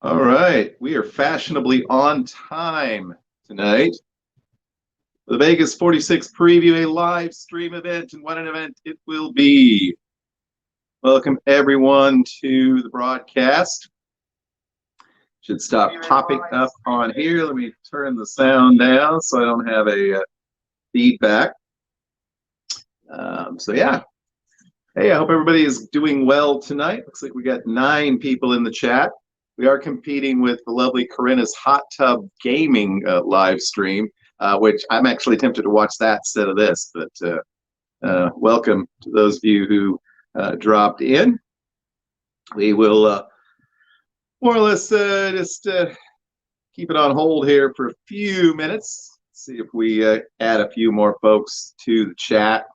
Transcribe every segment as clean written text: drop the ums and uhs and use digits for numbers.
All right, we are fashionably on time tonight. The Vegas 46 preview, a live stream event, and what an event it will be. Welcome everyone to the broadcast. Should stop popping up on here. Let me turn the sound down so I don't have a feedback. Yeah. Hey, I hope everybody is doing well tonight. Looks like we got 9 people in the chat. We are competing with the lovely Corinna's Hot Tub Gaming live stream, which I'm actually tempted to watch that instead of this. But welcome to those of you who dropped in. We will more or less just keep it on hold here for a few minutes. See if we add a few more folks to the chat.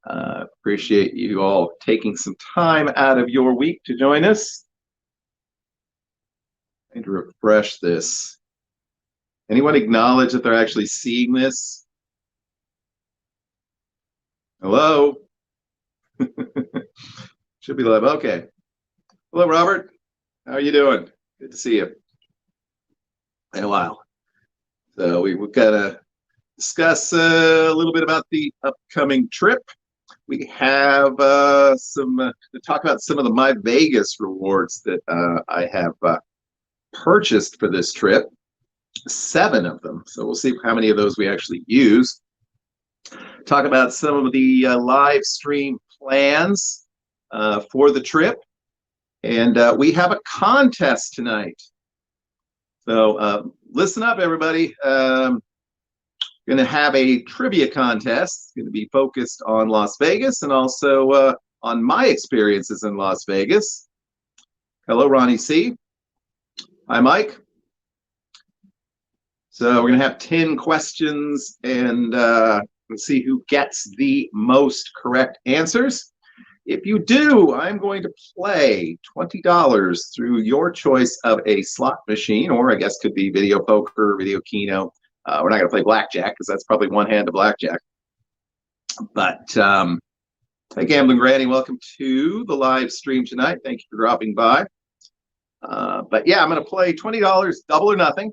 Appreciate you all taking some time out of your week to join us. I need to refresh this. Anyone acknowledge that they're actually seeing this? Hello? Should be live. Okay. Hello, Robert. How are you doing? Good to see you. In a while. So we've got to discuss a little bit about the upcoming trip. We have to talk about some of the My Vegas rewards that I have purchased for this trip. 7 of them. So we'll see how many of those we actually use. Talk about some of the live stream plans for the trip. And we have a contest tonight. So listen up, everybody. Going to have a trivia contest. It's going to be focused on Las Vegas and also on my experiences in Las Vegas. Hello, Ronnie C. Hi, Mike. So we're going to have 10 questions, and let's see who gets the most correct answers. If you do, I'm going to play $20 through your choice of a slot machine, or I guess could be video poker, video keno. We're not going to play blackjack because that's probably one hand of blackjack. But hey, Gambling Granny, welcome to the live stream tonight. Thank you for dropping by. But yeah, I'm going to play $20, double or nothing.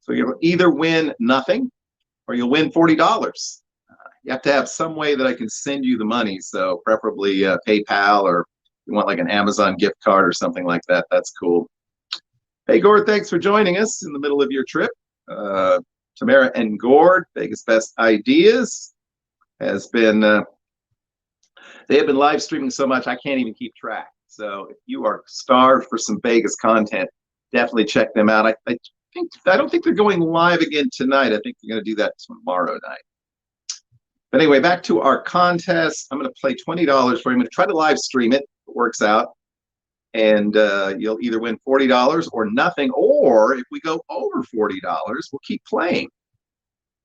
So you'll either win nothing or you'll win $40. You have to have some way that I can send you the money. So preferably PayPal, or you want like an Amazon gift card or something like that. That's cool. Hey, Gord, thanks for joining us in the middle of your trip. Tamara and Gord, Vegas Best Ideas, has been, they have been live streaming so much I can't even keep track. So if you are starved for some Vegas content, definitely check them out. I don't think they're going live again tonight. I think they're going to do that tomorrow night. But anyway, back to our contest. I'm going to play $20 for you. I'm going to try to live stream it if it works out. And you'll either win $40 or nothing, or if we go over $40, we'll keep playing.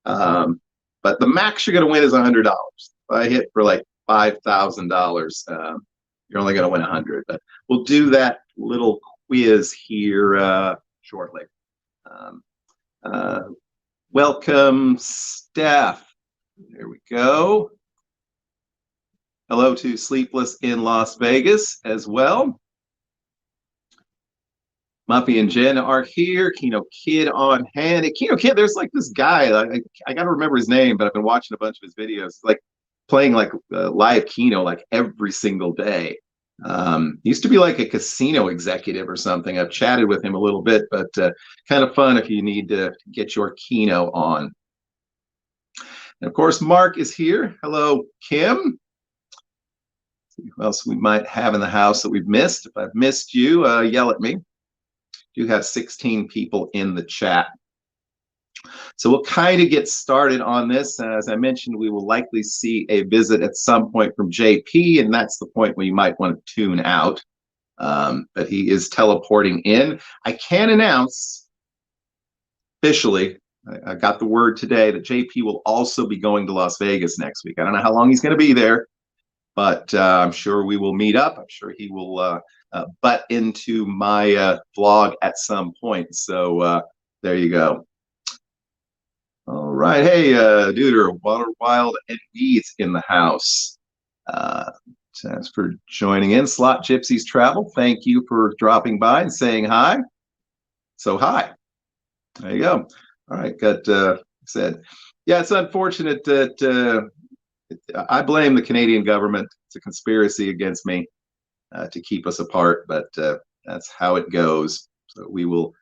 But the max you're going to win is $100. If I hit for like $5,000, you're only going to win $100. But we'll do that little quiz here shortly. Welcome, Steph. There we go. Hello to Sleepless in Las Vegas as well. Muffy and Jen are here. Keno Kid on hand. Keno Kid, there's like this guy. I got to remember his name, but I've been watching a bunch of his videos. Like playing like live Keno like every single day. He used to be like a casino executive or something. I've chatted with him a little bit, but kind of fun if you need to get your Keno on. And of course, Mark is here. Hello, Kim. See who else we might have in the house that we've missed. If I've missed you, yell at me. Do have 16 people in the chat. So we'll kind of get started on this. As I mentioned, we will likely see a visit at some point from JP, and that's the point where you might want to tune out. But he is teleporting in. I can announce officially, I got the word today that JP will also be going to Las Vegas next week. I don't know how long he's going to be there, but I'm sure we will meet up. I'm sure he will butt into my vlog at some point. So there you go. All right. Hey, Duder, Water Wild and Weeds in the house. Thanks for joining in. Slot Gypsies Travel, thank you for dropping by and saying hi. So hi. There you go. All right, got said. Yeah, it's unfortunate that I blame the Canadian government. It's a conspiracy against me to keep us apart, but that's how it goes. So we will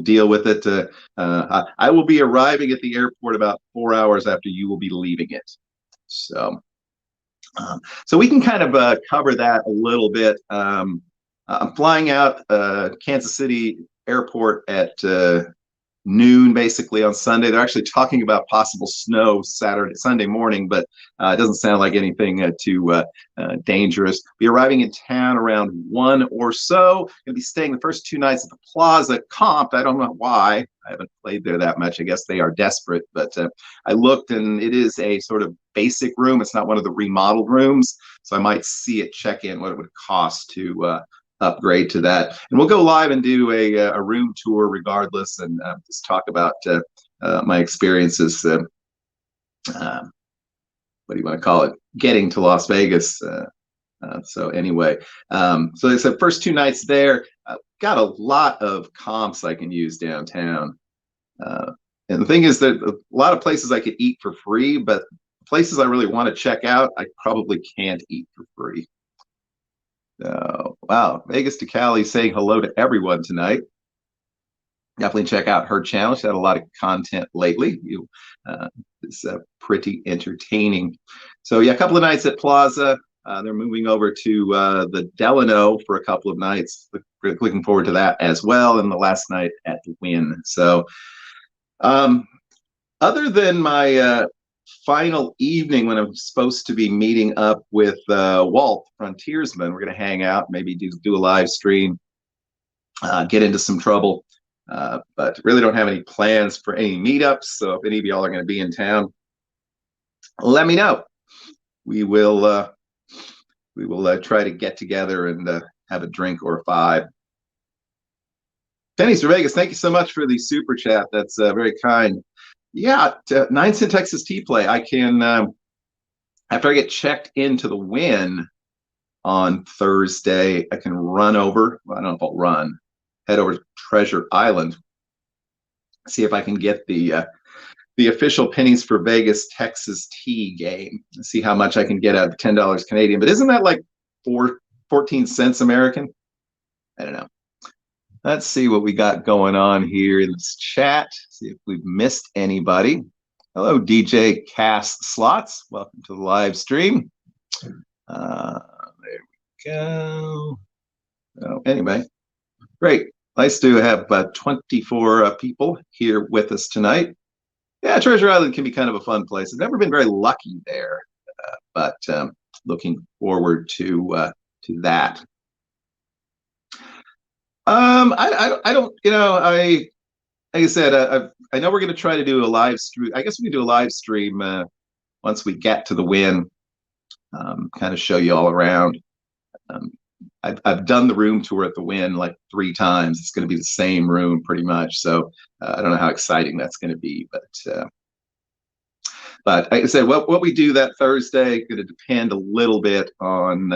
deal with it. I will be arriving at the airport about 4 hours after you will be leaving it. So we can kind of cover that a little bit. I'm flying out Kansas City Airport at noon, basically, on Sunday. They're actually talking about possible snow Sunday morning, but it doesn't sound like anything too dangerous. Be arriving in town around 1 or so. Gonna be staying the first 2 nights at the Plaza Comp. I don't know why. I haven't played there that much. I guess they are desperate, but I looked and it is a sort of basic room. It's not one of the remodeled rooms, so I might see at check-in what it would cost to upgrade to that. And we'll go live and do a room tour regardless, and just talk about my experiences. What do you want to call it? Getting to Las Vegas. So anyway, so they said first 2 nights there. Got a lot of comps I can use downtown. And the thing is that a lot of places I could eat for free, but places I really want to check out, I probably can't eat for free. So, wow, Vegas to Cali saying hello to everyone tonight. Definitely check out her channel. She's had a lot of content lately. It's pretty entertaining. So yeah, a couple of nights at Plaza. They're moving over to the Delano for a couple of nights. Looking forward to that as well. And the last night at the Wynn. So other than my final evening when I'm supposed to be meeting up with Walt Frontiersman, we're going to hang out, maybe do a live stream, get into some trouble, but really don't have any plans for any meetups. So if any of y'all are going to be in town, let me know. We will try to get together and have a drink or 5. Pennies for Vegas, thank you so much for the super chat. That's very kind. Yeah, 9 cent Texas Tea Play. I can, after I get checked into the Wynn on Thursday, I can run over. Well, I don't know if I'll run. Head over to Treasure Island. See if I can get the official Pennies for Vegas Texas Tea game. See how much I can get out of $10 Canadian. But isn't that like 14 cents American? I don't know. Let's see what we got going on here in this chat. See if we've missed anybody. Hello, DJ Cass Slots. Welcome to the live stream. There we go. Oh, anyway, great. Nice to have 24 people here with us tonight. Yeah, Treasure Island can be kind of a fun place. I've never been very lucky there, but looking forward to that. I don't, like I said, I know we're going to try to do a live stream. I guess we can do a live stream once we get to the Wynn, kind of show you all around. I've done the room tour at the Wynn like 3 times. It's going to be the same room pretty much. So I don't know how exciting that's going to be, but like I said, what we do that Thursday is going to depend a little bit on,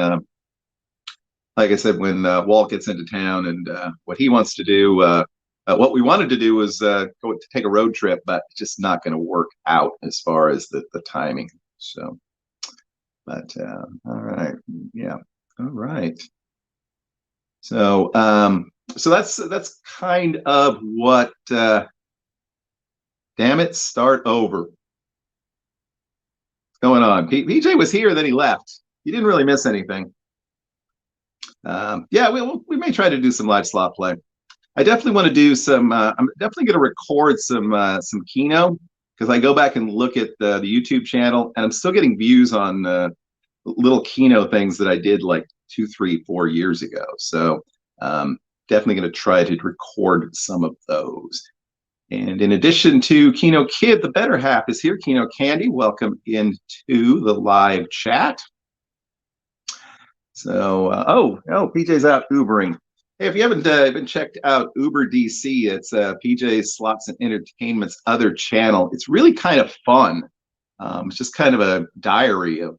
like I said, when Walt gets into town and what he wants to do. What we wanted to do was go to take a road trip, but it's just not going to work out as far as the timing. So, but all right, yeah, all right. So, so that's kind of what. Damn it! Start over. What's going on? PJ was here, then he left. He didn't really miss anything. Yeah, we may try to do some live slot play. I definitely want to do some. I'm definitely going to record some Keno, because I go back and look at the YouTube channel, and I'm still getting views on little Keno things that I did like 2, 3, 4 years ago. So definitely going to try to record some of those. And in addition to Keno Kid, the better half is here. Keno Candy, welcome into the live chat. So, oh, PJ's out Ubering. Hey, if you haven't been checked out Uber DC, it's PJ's Slots and Entertainment's other channel. It's really kind of fun. It's just kind of a diary of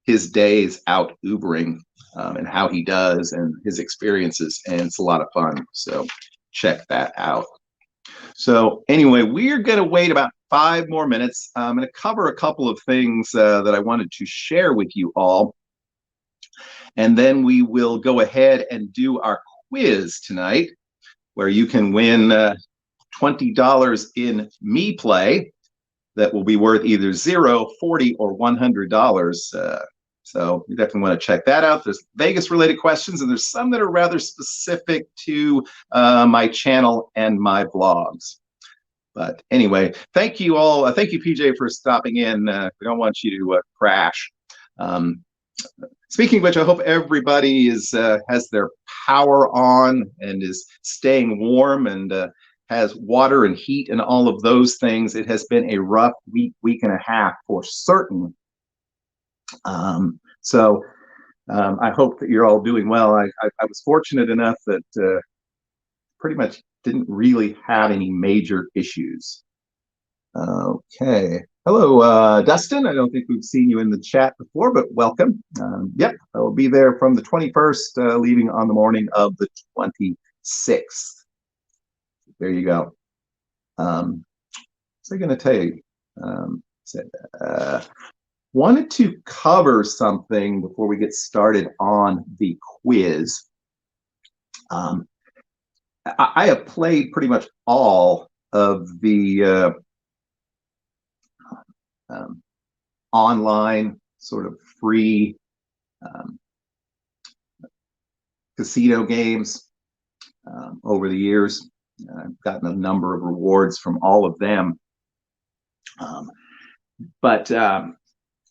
his days out Ubering and how he does and his experiences, and it's a lot of fun. So check that out. So anyway, we're going to wait about 5 more minutes. I'm going to cover a couple of things that I wanted to share with you all. And then we will go ahead and do our quiz tonight, where you can win $20 in Me Play that will be worth either $0, $40, or $100. So you definitely want to check that out. There's Vegas-related questions, and there's some that are rather specific to my channel and my blogs. But anyway, thank you all. Thank you, PJ, for stopping in. We don't want you to crash. Speaking of which, I hope everybody has their power on and is staying warm and has water and heat and all of those things. It has been a rough week and a half for certain. So I hope that you're all doing well. I was fortunate enough that pretty much didn't really have any major issues. Okay. Hello, Dustin. I don't think we've seen you in the chat before, but welcome. Yep, I will be there from the 21st, leaving on the morning of the 26th. There you go. So I'm going to tell you, wanted to cover something before we get started on the quiz. I have played pretty much all of the online sort of free casino games over the years. I've gotten a number of rewards from all of them. But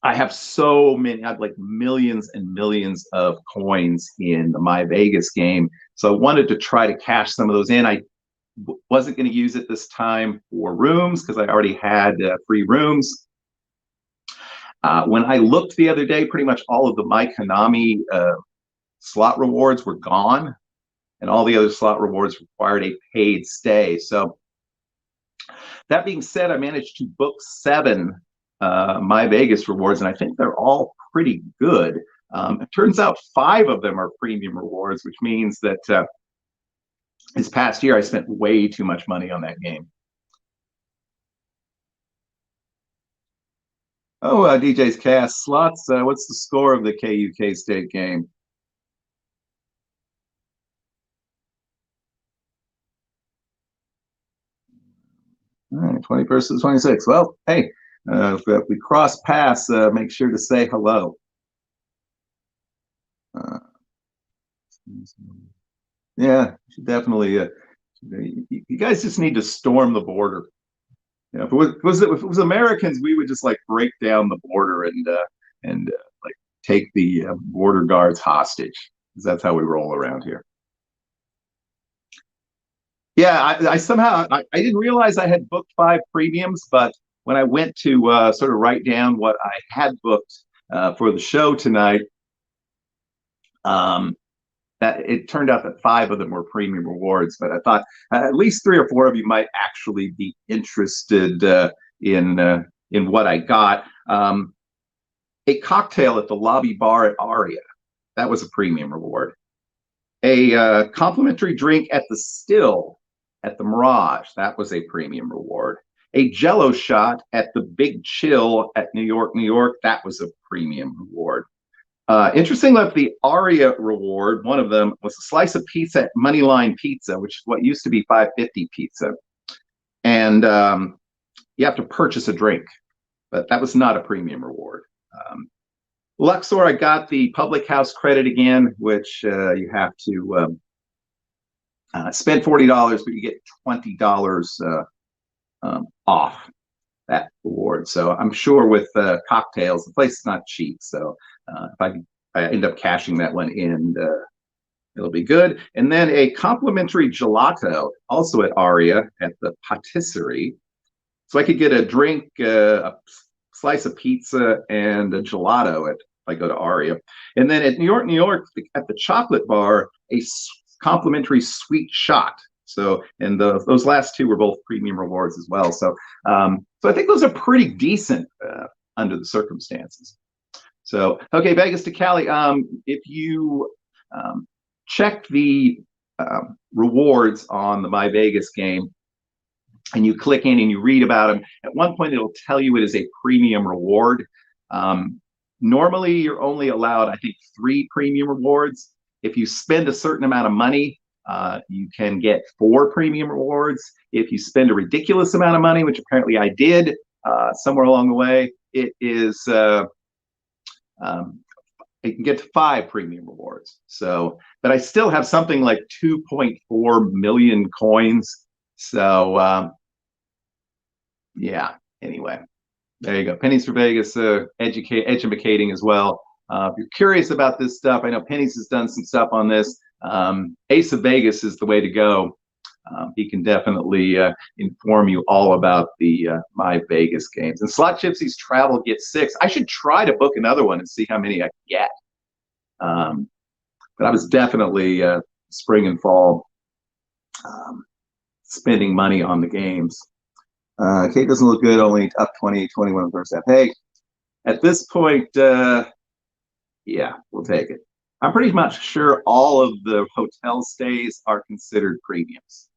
I have so many, I have like millions and millions of coins in the My Vegas game. So I wanted to try to cash some of those in. I wasn't going to use it this time for rooms because I already had free rooms. When I looked the other day, pretty much all of the My Konami slot rewards were gone, and all the other slot rewards required a paid stay. So that being said, I managed to book 7 My Vegas rewards, and I think they're all pretty good. It turns out 5 of them are premium rewards, which means that this past year I spent way too much money on that game. Oh, DJ's Cast Slots. What's the score of the KU State game? All right, 21st to the 26th. Well, hey, if we cross paths, make sure to say hello. Yeah, definitely. You guys just need to storm the border. You know, if it was Americans, we would just like break down the border and like take the border guards hostage, because that's how we roll around here. Yeah, I somehow I didn't realize I had booked 5 premiums, but when I went to sort of write down what I had booked for the show tonight, that it turned out that 5 of them were premium rewards. But I thought at least 3 or 4 of you might actually be interested in what I got. A cocktail at the lobby bar at Aria, that was a premium reward. A complimentary drink at the Still at the Mirage, that was a premium reward. A Jello shot at the Big Chill at New York, New York, that was a premium reward. Interestingly enough, the Aria reward, one of them was a slice of pizza at Moneyline Pizza, which is what used to be $5.50 pizza. And you have to purchase a drink, but that was not a premium reward. Luxor, I got the public house credit again, which you have to spend $40, but you get $20 off that reward. So I'm sure with cocktails, the place is not cheap. So if I end up cashing that one in, it'll be good. And then a complimentary gelato, also at Aria at the Patisserie. So I could get a drink, a slice of pizza, and a gelato if I go to Aria. And then at New York, New York, at the chocolate bar, a complimentary sweet shot. So, and those last 2 were both premium rewards as well. So, so I think those are pretty decent under the circumstances. So, okay, Vegas to Cali. If you check the rewards on the My Vegas game and you click in and you read about them, at one point it'll tell you it is a premium reward. Normally, you're only allowed, I think, 3 premium rewards. If you spend a certain amount of money, you can get 4 premium rewards. If you spend a ridiculous amount of money, which apparently I did somewhere along the way, it can get to 5 premium rewards. So, but I still have something like 2.4 million coins. So, yeah, anyway. There you go. Pennies for Vegas, educating as well. If you're curious about this stuff, I know Pennies has done some stuff on this. Ace of Vegas is the way to go. He can definitely inform you all about the My Vegas games. And Slot Gypsy's Travel gets 6. I should try to book another one and see how many I can get. But I was definitely spring and fall spending money on the games. Kate doesn't look good, only up 20, 21 first half. Hey, at this point, yeah, we'll take it. I'm pretty much sure all of the hotel stays are considered premiums.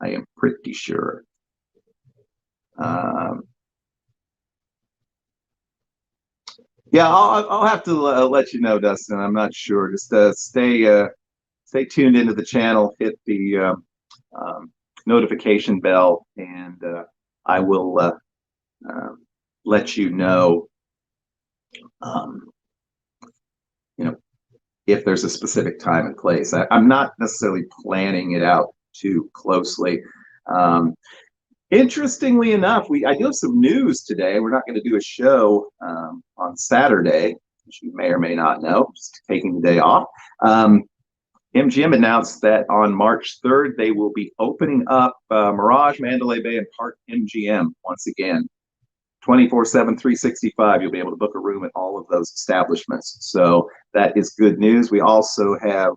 I am pretty sure. Yeah, I'll have to let you know, Dustin. I'm not sure. Just stay tuned into the channel. Hit the notification bell, and I will let you know, if there's a specific time and place. I'm not necessarily planning it out too closely. Interestingly enough, I do have some news today. We're not going to do a show on Saturday, which you may or may not know, just taking the day off. MGM announced that on March 3rd, they will be opening up Mirage, Mandalay Bay, and Park MGM once again. 24/7, 365, you'll be able to book a room at all of those establishments. So that is good news. We also have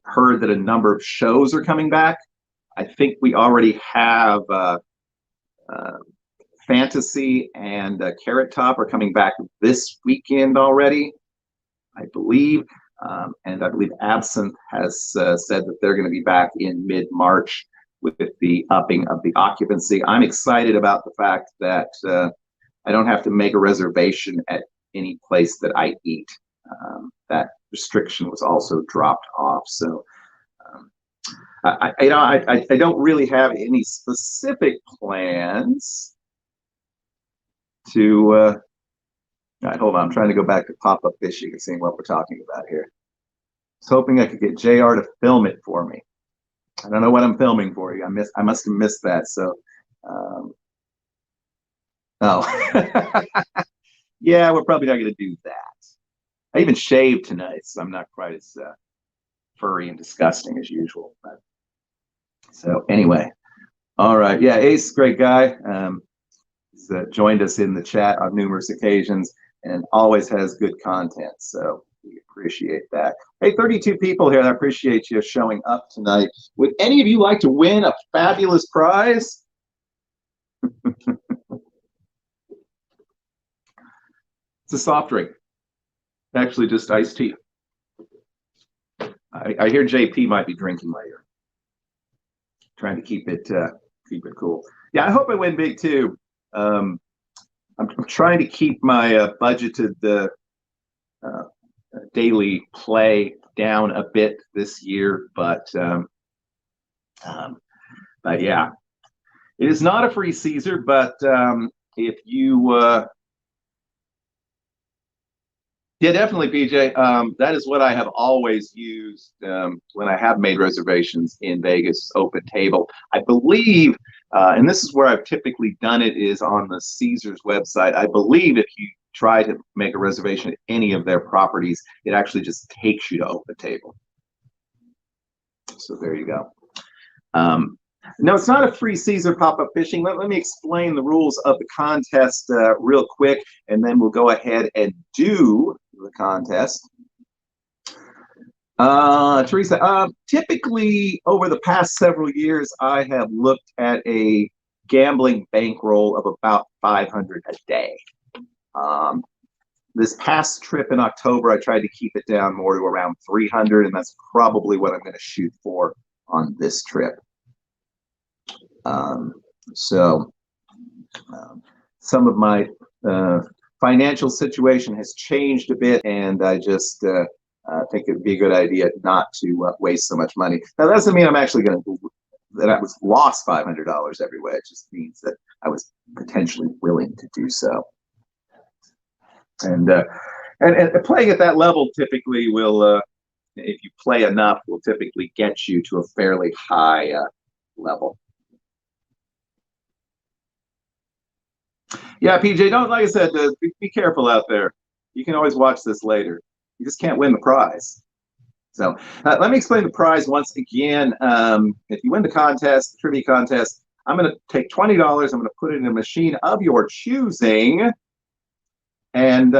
heard that a number of shows are coming back. I think we already have Fantasy and Carrot Top are coming back this weekend already, I believe. And I believe Absinthe has said that they're going to be back in mid-March with the upping of the occupancy. I'm excited about the fact that I don't have to make a reservation at any place that I eat. That restriction was also dropped off. So I don't really have any specific plans to. All right, hold on. I'm trying to go back to pop-up fishing and seeing what we're talking about here. I was hoping I could get JR to film it for me. I don't know what I'm filming for you. I must have missed that. So, oh, yeah, we're probably not going to do that. I even shaved tonight, so I'm not quite as furry and disgusting as usual. But, so anyway, all right. Yeah, Ace, great guy. He's joined us in the chat on numerous occasions and always has good content. So we appreciate that. Hey, 32 people here. I appreciate you showing up tonight. Would any of you like to win a fabulous prize? It's a soft drink. Actually, just iced tea. I hear JP might be drinking later. Trying to keep it cool. Yeah, I hope I win big too. I'm trying to keep my budgeted daily play down a bit this year, but yeah, it is not a free Caesar. But if you yeah, definitely, PJ. That is what I have always used when I have made reservations in Vegas, open table. I believe, and this is where I've typically done it, is on the Caesars website. I believe if you try to make a reservation at any of their properties, it actually just takes you to open table. So there you go. No, it's not a free Caesar pop-up fishing. Let me explain the rules of the contest real quick, and then we'll go ahead and do the contest. Teresa, typically over the past several years, I have looked at a gambling bankroll of about $500 a day. This past trip in October, I tried to keep it down more to around 300, and that's probably what I'm going to shoot for on this trip. So some of my financial situation has changed a bit, and I just think it'd be a good idea not to waste so much money. Now, that doesn't mean I'm actually going to, that I was lost $500 everywhere. It just means that I was potentially willing to do so. And playing at that level typically will, if you play enough, will typically get you to a fairly high level. Yeah, PJ, don't, like I said, be careful out there. You can always watch this later. You just can't win the prize. So let me explain the prize once again. If you win the contest, the trivia contest, I'm going to take $20. I'm going to put it in a machine of your choosing. And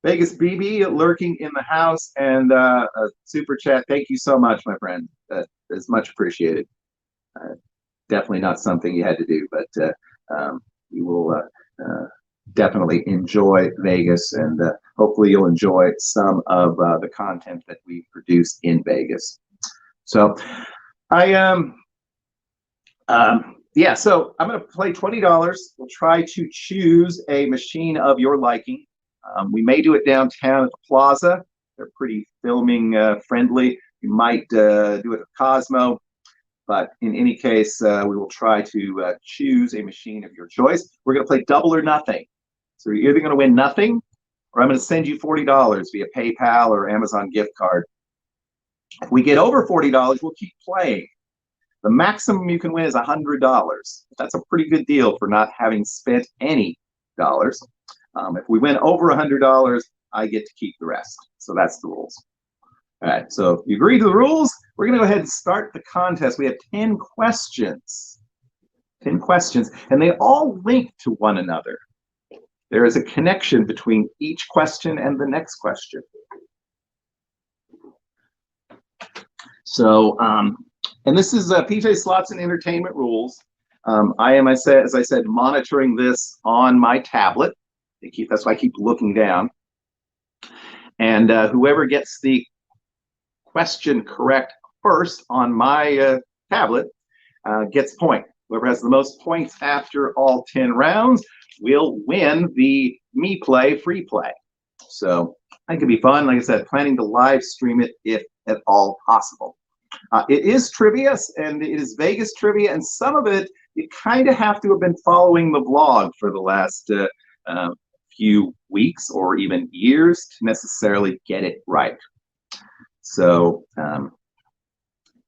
Vegas BB lurking in the house, and a super chat. Thank you so much, my friend. That is much appreciated. Definitely not something you had to do, but you will definitely enjoy Vegas, and hopefully you'll enjoy some of the content that we produce in Vegas. So yeah, so I'm going to play $20. We'll try to choose a machine of your liking. We may do it downtown at the Plaza. They're pretty filming friendly. You might do it at Cosmo. But in any case, we will try to choose a machine of your choice. We're going to play double or nothing. So you're either going to win nothing, or I'm going to send you $40 via PayPal or Amazon gift card. If we get over $40, we'll keep playing. The maximum you can win is $100. That's a pretty good deal for not having spent any dollars. If we win over $100, I get to keep the rest. So that's the rules. All right, so if you agree to the rules, we're going to go ahead and start the contest. We have 10 questions. 10 questions, and they all link to one another. There is a connection between each question and the next question. So, and this is PJ Slots and Entertainment Rules. I am, as I said, monitoring this on my tablet. That's why I keep looking down. And whoever gets the question correct first on my tablet gets a point. Whoever has the most points after all 10 rounds will win the Me Play free play. So that could be fun. Like I said, planning to live stream it if at all possible. It is trivia, and it is Vegas trivia, and some of it you kind of have to have been following the blog for the last few weeks or even years to necessarily get it right. So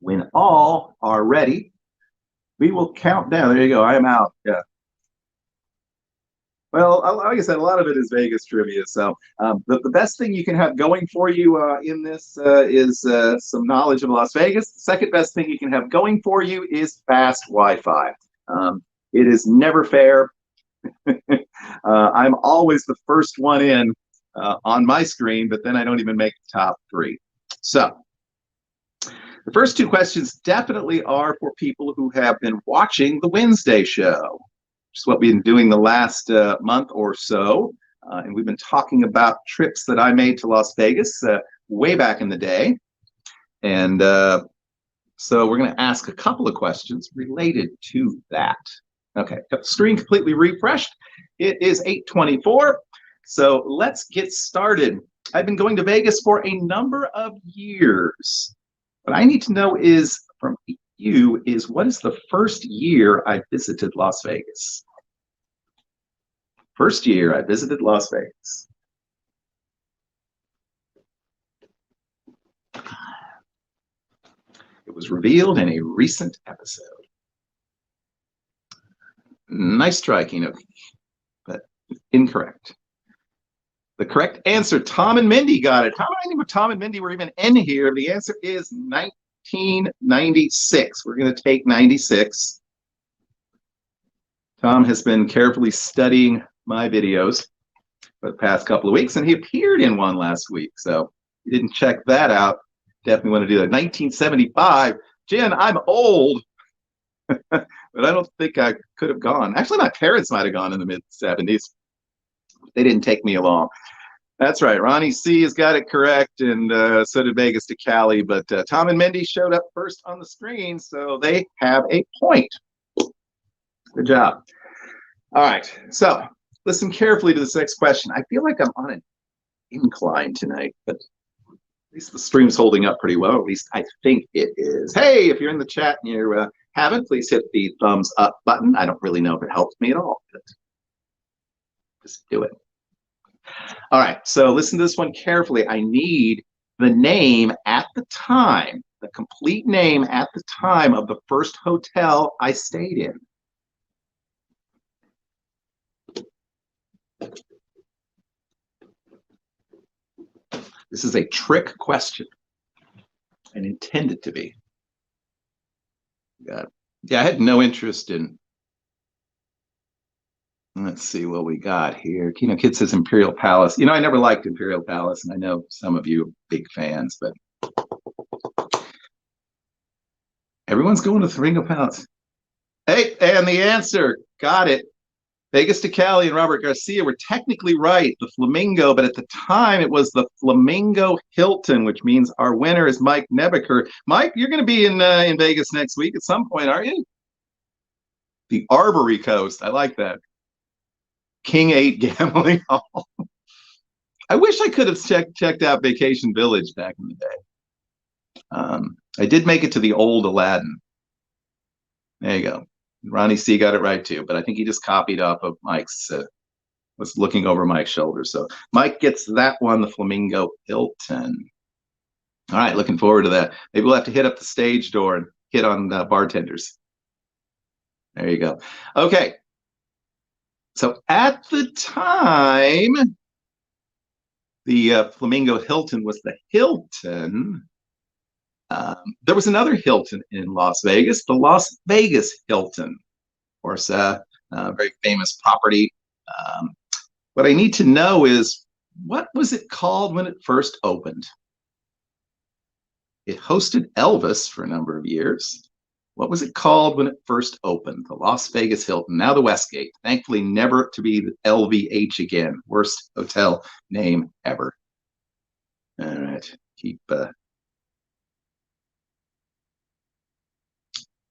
when all are ready, we will count down. There you go. I am out. Yeah. Well, like I said, a lot of it is Vegas trivia. So the best thing you can have going for you in this is some knowledge of Las Vegas. The second best thing you can have going for you is fast Wi-Fi. It is never fair. I'm always the first one in on my screen, but then I don't even make the top 3. So the first 2 questions definitely are for people who have been watching the Wednesday show, which is what we've been doing the last month or so. And we've been talking about trips that I made to Las Vegas way back in the day. And so we're going to ask a couple of questions related to that. Okay, got the screen completely refreshed. It is 8:24, so let's get started. I've been going to Vegas for a number of years. What I need to know is from you is, what is the first year I visited Las Vegas? First year I visited Las Vegas. It was revealed in a recent episode. Nice try, Keno, but incorrect. The correct answer, Tom and Mindy got it. How many of Tom and Mindy were even in here? The answer is 1996. We're going to take 96. Tom has been carefully studying my videos for the past couple of weeks, and he appeared in one last week. So if you didn't check that out, definitely want to do that. 1975. Jen, I'm old. But but I don't think I could have gone. Actually, my parents might have gone in the mid-70s. They didn't take me along. That's right. Ronnie C. has got it correct, and so did Vegas to Cali. But Tom and Mindy showed up first on the screen, so they have a point. Good job. All right. So listen carefully to this next question. I feel like I'm on an incline tonight, but at least the stream's holding up pretty well. At least I think it is. Hey, if you're in the chat and you haven't, please hit the thumbs up button. I don't really know if it helps me at all, but just do it. All right, so listen to this one carefully. I need the name at the time, the complete name at the time of the first hotel I stayed in. This is a trick question and intended to be. Yeah, I had no interest in. Let's see what we got here. You know, kid says Imperial Palace. You know, I never liked Imperial Palace, and I know some of you are big fans, but everyone's going to Flamingo Palace. Hey, and the answer, got it. Vegas to Cali and Robert Garcia were technically right, the Flamingo, but at the time it was the Flamingo Hilton, which means our winner is Mike Nebeker. Mike, you're going to be in Vegas next week at some point, aren't you? The Arbory Coast. I like that. King 8 Gambling Hall. I wish I could have checked out Vacation Village back in the day. I did make it to the old Aladdin. There you go. Ronnie C got it right too, but I think he just copied off of Mike's, was looking over Mike's shoulder. So Mike gets that one, the Flamingo Hilton. All right, looking forward to that. Maybe we'll have to hit up the stage door and hit on bartenders. There you go. Okay. So at the time, the Flamingo Hilton was the Hilton. There was another Hilton in Las Vegas, the Las Vegas Hilton. Of course, very famous property. What I need to know is, what was it called when it first opened? It hosted Elvis for a number of years. What was it called when it first opened? The Las Vegas Hilton, now the Westgate. Thankfully, never to be the LVH again. Worst hotel name ever. All right, keep...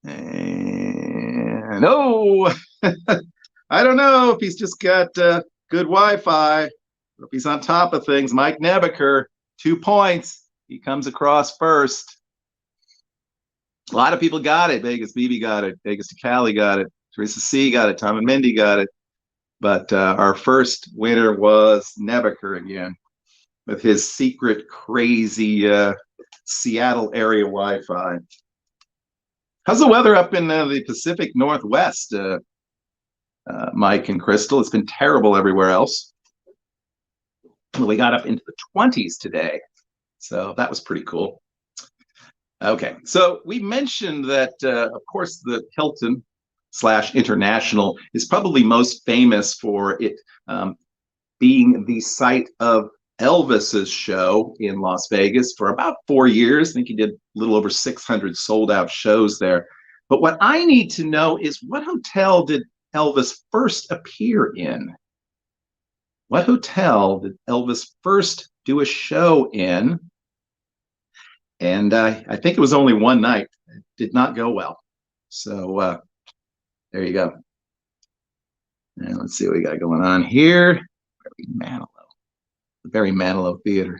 And oh, I don't know if he's just got good Wi-Fi, or if he's on top of things. Mike Nebeker, 2 points. He comes across first. A lot of people got it. Vegas BB got it. Vegas to Cali got it. Teresa C got it. Tom and Mindy got it. But our first winner was Nebeker again, with his secret, crazy Seattle area Wi-Fi. How's the weather up in the Pacific Northwest, Mike and Crystal? It's been terrible everywhere else. We got up into the 20s today, so that was pretty cool. Okay, so we mentioned that, of course, the Hilton / International is probably most famous for it being the site of Elvis's show in Las Vegas for about 4 years. I think he did a little over 600 sold out shows there. But what I need to know is, what hotel did Elvis first appear in? What hotel did Elvis first do a show in? And I think it was only one night. It did not go well. So there you go. And let's see what we got going on here. Very Manilow. The very Manilow Theater.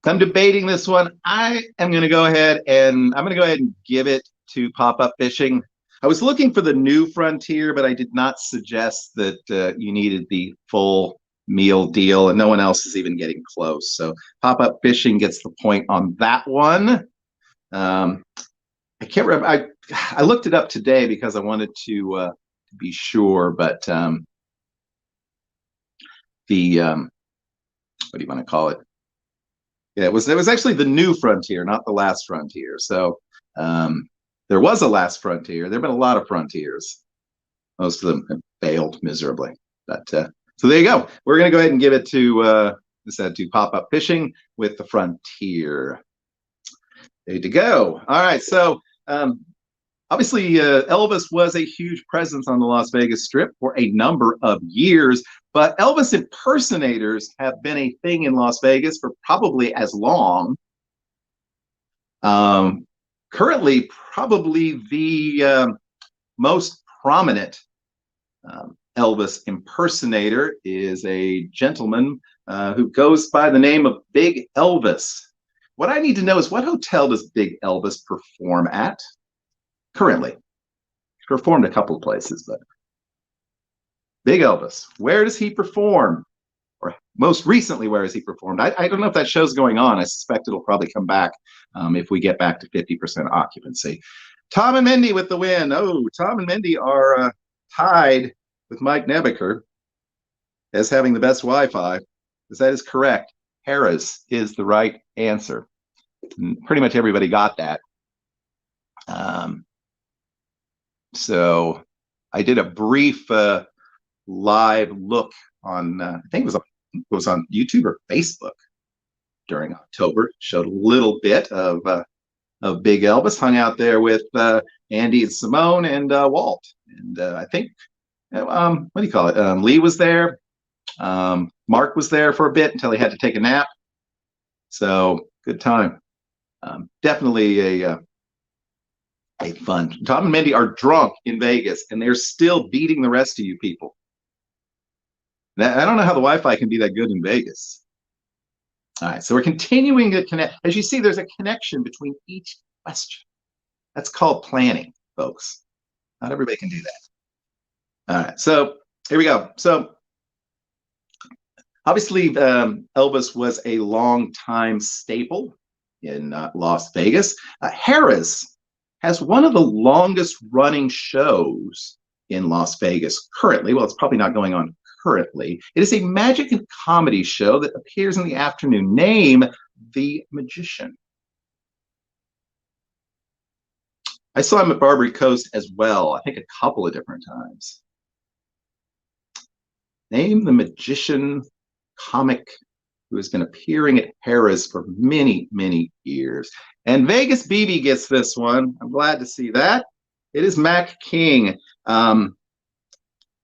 I'm debating this one. I am going to go ahead and give it to Pop-Up Fishing. I was looking for the New Frontier, but I did not suggest that you needed the full meal deal, and no one else is even getting close. So Pop-Up Fishing gets the point on that one. I can't remember. I looked it up today because I wanted to be sure, but what do you want to call it? Yeah, it was actually the New Frontier, not the Last Frontier. So there was a Last Frontier. There have been a lot of frontiers. Most of them have failed miserably. But so there you go. We're going to go ahead and give it to said to pop-up fishing with the Frontier. There you go. All right, so obviously, Elvis was a huge presence on the Las Vegas Strip for a number of years, but Elvis impersonators have been a thing in Las Vegas for probably as long. Currently, probably the most prominent Elvis impersonator is a gentleman who goes by the name of Big Elvis. What I need to know is, what hotel does Big Elvis perform at currently? He's performed a couple of places, but Big Elvis, where does he perform? Or most recently, where has he performed? I don't know if that show's going on. I suspect it'll probably come back if we get back to 50% occupancy. Tom and Mindy with the win. Oh, Tom and Mindy are tied with Mike Nebeker as having the best Wi-Fi, because that is correct. Harrah's is the right answer. And pretty much everybody got that. So I did a brief live look on, I think it was on YouTube or Facebook during October. Showed a little bit of Big Elvis, hung out there with Andy and Simone and Walt. And I think, what do you call it? Lee was there. Mark was there for a bit until he had to take a nap. So good time. Definitely a fun. Tom and Mindy are drunk in Vegas, and they're still beating the rest of you people. Now, I don't know how the Wi-Fi can be that good in Vegas. All right, so we're continuing to connect. As you see, there's a connection between each question. That's called planning, folks. Not everybody can do that. All right, so here we go. So obviously, Elvis was a long-time staple in Las Vegas. Harrah's has one of the longest running shows in Las Vegas currently. Well, it's probably not going on currently. It is a magic and comedy show that appears in the afternoon. Name the magician. I saw him at Barbary Coast as well, I think a couple of different times. Name the magician comic who has been appearing at Harrah's for many, many years. And Vegas BB gets this one. I'm glad to see that. It is Mac King.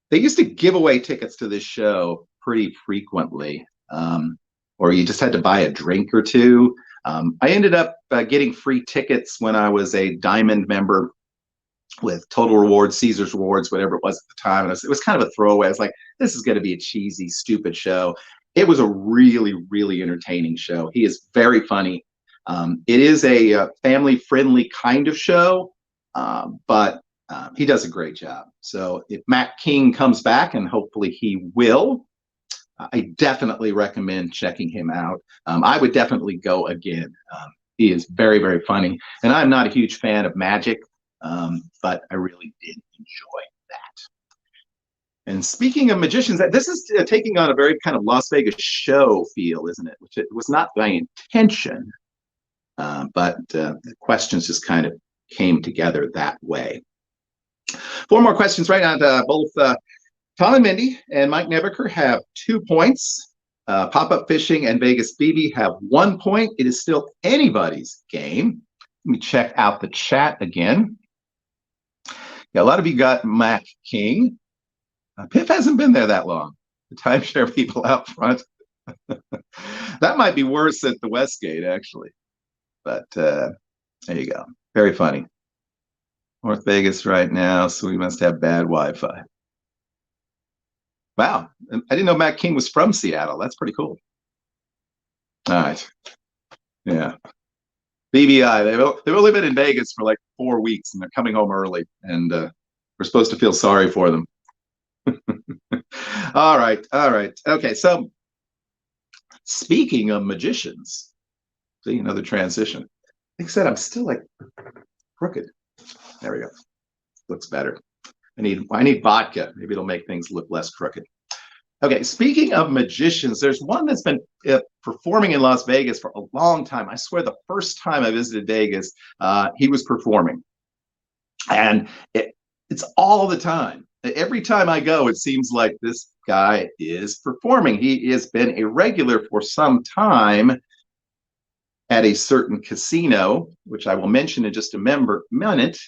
They used to give away tickets to this show pretty frequently, or you just had to buy a drink or two. I ended up getting free tickets when I was a Diamond member with Total Rewards, Caesar's Rewards, whatever it was at the time. And it was kind of a throwaway. I was like, this is going to be a cheesy, stupid show. It was a really, really entertaining show. He is very funny. It is a family-friendly kind of show, but he does a great job. So if Matt King comes back, and hopefully he will, I definitely recommend checking him out. I would definitely go again. He is very, very funny. And I'm not a huge fan of magic, but I really did enjoy that. And speaking of magicians, this is taking on a very kind of Las Vegas show feel, isn't it? Which it was not my intention, but the questions just kind of came together that way. 4 more questions right now. Both Tom and Mindy and Mike Nebeker have 2 points. Pop-Up Fishing and Vegas BB have 1 point. It is still anybody's game. Let me check out the chat again. Yeah, a lot of you got Mac King. Piff hasn't been there that long. The timeshare people out front. That might be worse at the Westgate, actually. But there you go. Very funny. North Vegas right now, so we must have bad Wi-Fi. Wow. I didn't know Matt King was from Seattle. That's pretty cool. All right. Yeah. BBI, they've only been in Vegas for like 4 weeks, and they're coming home early, and we're supposed to feel sorry for them. All right. Okay, so speaking of magicians, see, another transition. Like I said, I'm still like crooked. There we go. Looks better. I need vodka. Maybe it'll make things look less crooked. Okay, speaking of magicians, there's one that's been performing in Las Vegas for a long time. I swear the first time I visited Vegas, he was performing. And it's all the time. every time I go, it seems like this guy is performing. He has been a regular for some time at a certain casino, which I will mention in just a minute.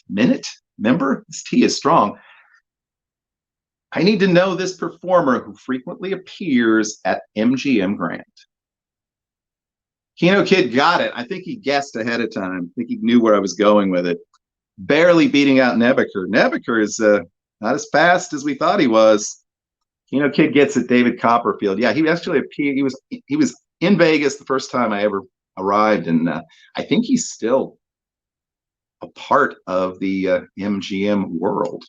Member? This T is strong. I need to know this performer who frequently appears at MGM Grand. Keno Kid got it. I think he guessed ahead of time. I think he knew where I was going with it. Barely beating out Nebaker. Nebaker is not as fast as we thought he was. Keno Kid gets it. David Copperfield. Yeah, he actually appeared. He was in Vegas the first time I ever arrived, and I think he's still a part of the MGM world.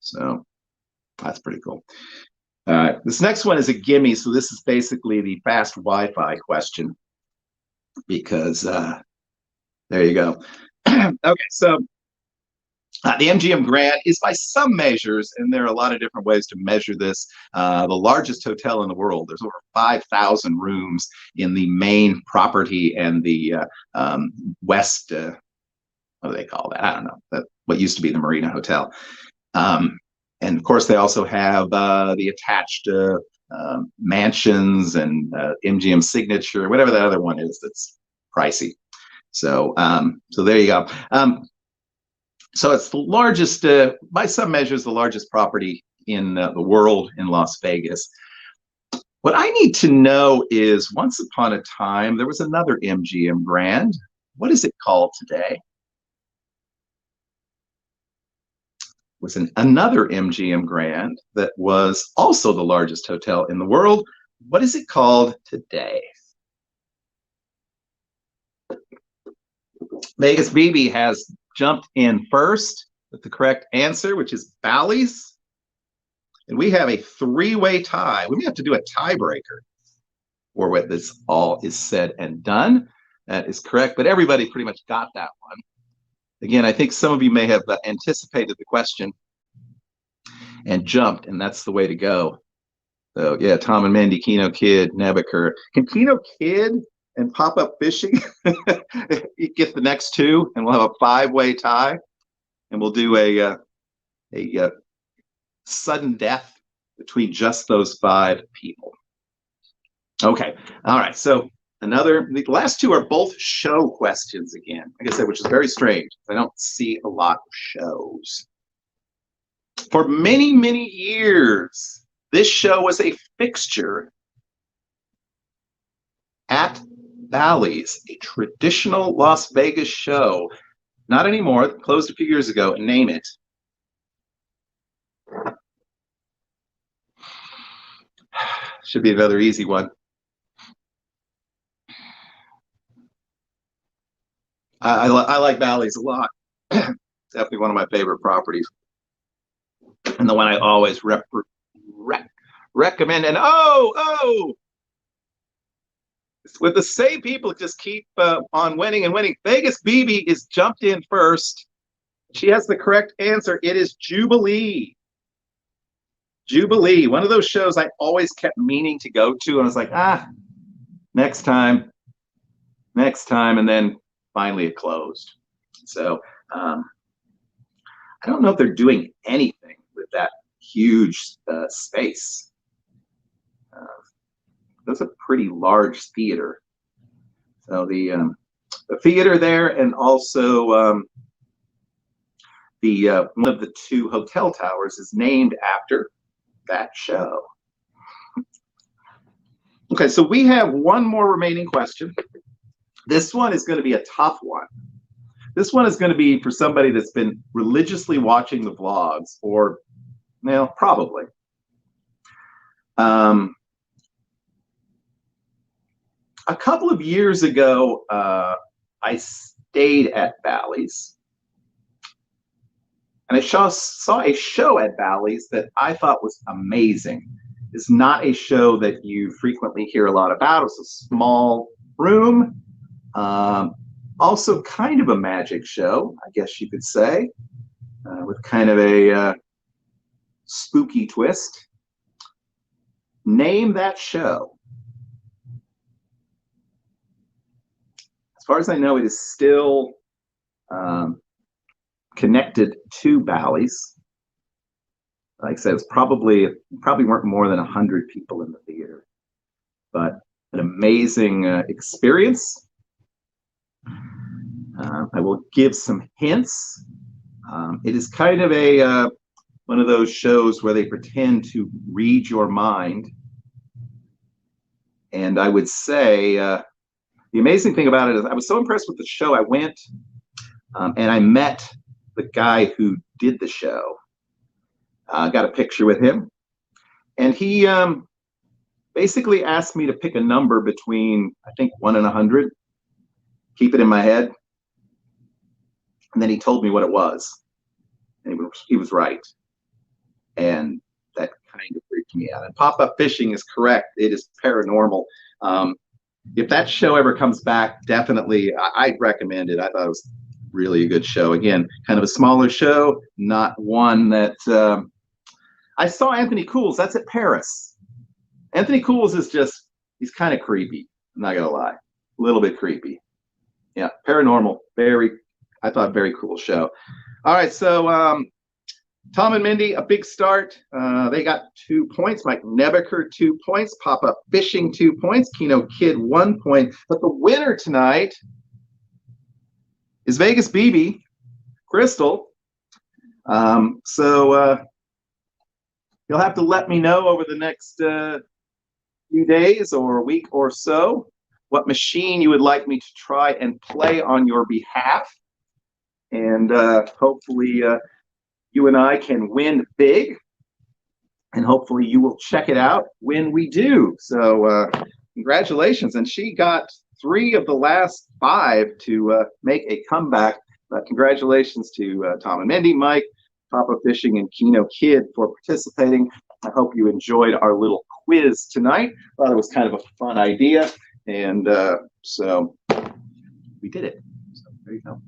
So that's pretty cool. This next one is a gimme. So this is basically the fast Wi-Fi question, because there you go. Okay, so the MGM Grand is, by some measures, and there are a lot of different ways to measure this, the largest hotel in the world. There's over 5,000 rooms in the main property and the west, what do they call that? I don't know. What used to be the Marina Hotel. And of course, they also have the attached mansions and MGM Signature, whatever that other one is that's pricey. So, so there you go. So it's the largest, by some measures, the largest property in the world in Las Vegas. What I need to know is, once upon a time, there was another MGM Grand. What is it called today? Was another MGM Grand that was also the largest hotel in the world. What is it called today? Vegas BB has jumped in first with the correct answer, which is Bally's. And we have a three-way tie. We may have to do a tiebreaker or when this all is said and done. That is correct, but everybody pretty much got that one. Again, I think some of you may have anticipated the question and jumped, and that's the way to go. So yeah, Tom and Mandy, Keno Kid, Nebaker. Can Keno Kid and Pop Up Fishing get the next two, and we'll have a five-way tie, and we'll do a sudden death between just those five people. Okay, all right. So the last two are both show questions again, like I said, which is very strange. I don't see a lot of shows. For many, many years, this show was a fixture at Bally's, a traditional Las Vegas show. Not anymore, closed a few years ago. Name it. Should be another easy one. I like Bally's a lot. Definitely one of my favorite properties, and the one I always recommend. And it's with the same people, just keep on winning and winning. Vegas BB is jumped in first. She has the correct answer. It is Jubilee. Jubilee, one of those shows I always kept meaning to go to, and I was like, next time, and then finally it closed. So I don't know if they're doing anything with that huge space. That's a pretty large theater. So the theater there, and also one of the two hotel towers is named after that show. Okay, so we have one more remaining question. This one is going to be a tough one. This one is going to be for somebody that's been religiously watching the vlogs, or, well, probably. A couple of years ago, I stayed at Bally's, and I saw a show at Bally's that I thought was amazing. It's not a show that you frequently hear a lot about. It's a small room. Also kind of a magic show, I guess you could say, with kind of a spooky twist. Name that show. As far as I know, it is still connected to Bally's. like I said, it was probably weren't more than 100 people in the theater, but an amazing experience. I will give some hints. It is kind of a one of those shows where they pretend to read your mind. And I would say the amazing thing about it is I was so impressed with the show. I went and I met the guy who did the show. Got a picture with him. And he basically asked me to pick a number between, I think, 1 and 100, keep it in my head. And then he told me what it was. And he was right. And that kind of freaked me out. And pop-up fishing is correct. It is paranormal. If that show ever comes back, definitely, I'd recommend it. I thought it was really a good show. Again, kind of a smaller show, not one that I saw Anthony Cools. That's at Paris. Anthony Cools is just, he's kind of creepy. I'm not going to lie. A little bit creepy. Yeah, paranormal. I thought very cool show. All right, so Tom and Mindy, a big start. They got 2 points. Mike Nebeker, 2 points. Pop-Up Fishing, 2 points. Keno Kid, 1 point. But the winner tonight is Vegas BB, Crystal. So you'll have to let me know over the next few days or a week or so what machine you would like me to try and play on your behalf. And hopefully you and I can win big. And hopefully you will check it out when we do. So congratulations. And she got 3 of the last 5 to make a comeback. Congratulations to Tom and Mindy, Mike, Pop-Up Fishing, and Keno Kid for participating. I hope you enjoyed our little quiz tonight. Thought it was kind of a fun idea. And so we did it. So there you go.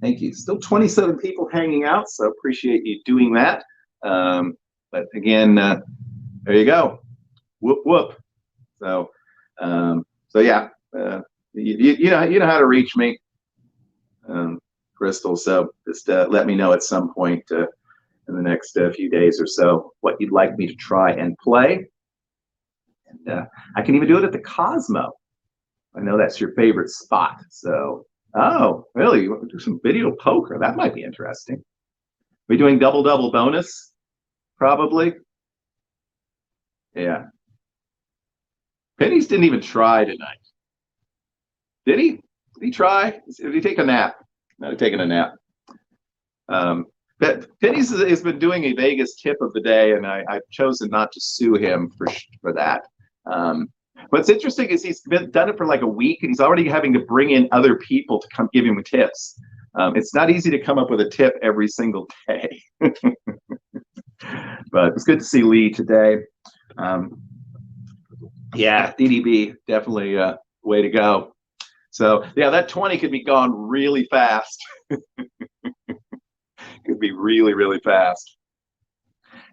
Thank you. Still 27 people hanging out, so appreciate you doing that. But again, there you go. Whoop whoop. So yeah, you know how to reach me, Crystal. So just let me know at some point in the next few days or so what you'd like me to try and play. And I can even do it at the Cosmo. I know that's your favorite spot. So. Oh, really? You want to do some video poker? That might be interesting. Are we doing double-double bonus? Probably. Yeah. Pennies didn't even try tonight. Did he? Did he try? Did he take a nap? Not taking a nap. Pennies has been doing a Vegas tip of the day, and I've chosen not to sue him for that. What's interesting is he's done it for like a week, and he's already having to bring in other people to come give him tips. It's not easy to come up with a tip every single day. But it's good to see Lee today. Yeah, DDB, definitely way to go. So, yeah, that 20 could be gone really fast. Could be really, really fast.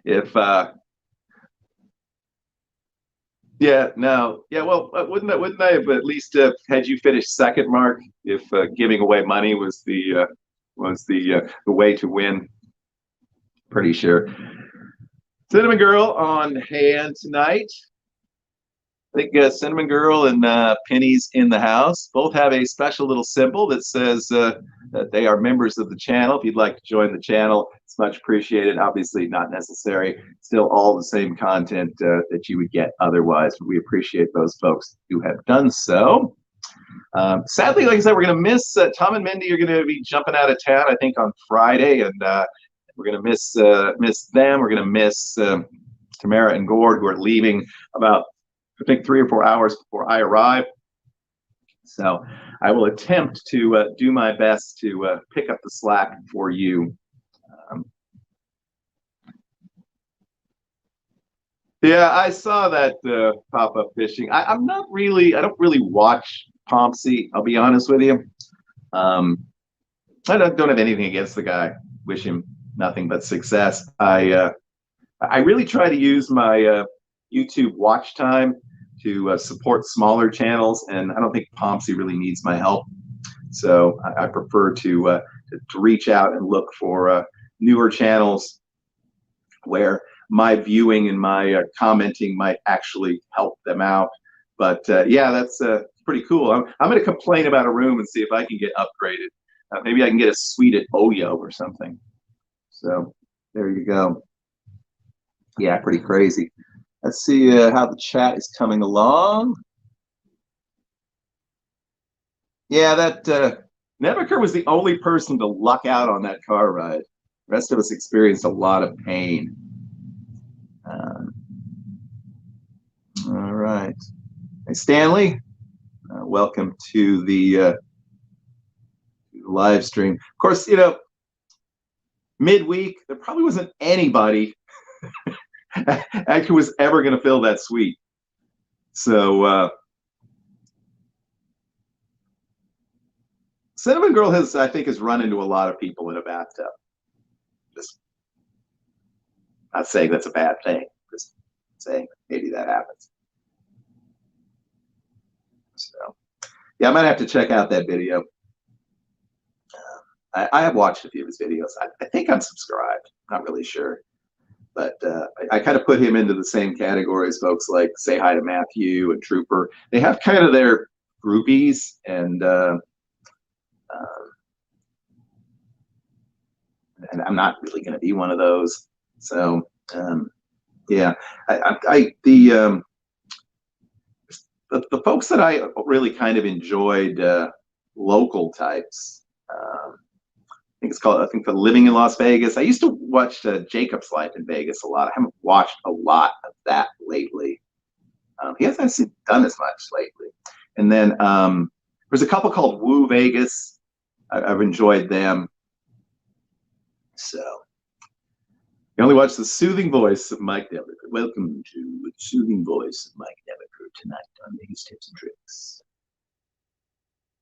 If yeah, no, yeah. Well, wouldn't I have at least had you finish second, Mark? If giving away money was the way to win, pretty sure. Cinnamon Girl on hand tonight. I think Cinnamon Girl and Penny's in the house. Both have a special little symbol that says that they are members of the channel. If you'd like to join the channel, it's much appreciated. Obviously not necessary. Still all the same content that you would get otherwise. But we appreciate those folks who have done so. Sadly, like I said, we're going to miss Tom and Mindy are going to be jumping out of town, I think, on Friday. And we're going to miss them. We're going to miss Tamara and Gord, who are leaving about, I think, 3 or 4 hours before I arrive. So I will attempt to do my best to pick up the slack for you. Yeah, I saw that pop-up fishing. I don't really watch Pompsy, I'll be honest with you. I don't have anything against the guy. Wish him nothing but success. I really try to use my YouTube watch time to support smaller channels, and I don't think Pompsy really needs my help. So I prefer to reach out and look for newer channels where my viewing and my commenting might actually help them out. But yeah, that's pretty cool. I'm going to complain about a room and see if I can get upgraded. Maybe I can get a suite at Oyo or something. So there you go. Yeah, pretty crazy. Let's see how the chat is coming along. Yeah, that Nebaker was the only person to luck out on that car ride. The rest of us experienced a lot of pain. All right. Hey, Stanley, welcome to the live stream. Of course, midweek, there probably wasn't anybody who was ever going to fill that suite. So Cinnamon Girl I think, has run into a lot of people in a bathtub. Just not saying that's a bad thing. Just saying maybe that happens. So yeah, I might have to check out that video. I have watched a few of his videos. I think I'm subscribed. Not really sure. But I kind of put him into the same category as folks like Say Hi to Matthew and Trooper. They have kind of their groupies, and I'm not really going to be one of those. So yeah, the folks that I really kind of enjoyed, local types. I think it's called, I think, for Living in Las Vegas. I used to watch Jacob's Life in Vegas a lot. I haven't watched a lot of that lately. He hasn't done as much lately. And then there's a couple called Woo Vegas. I've enjoyed them. So you only watch the soothing voice of Mike Nebaker. Welcome to the soothing voice of Mike Nebaker tonight on Vegas Tips and Tricks.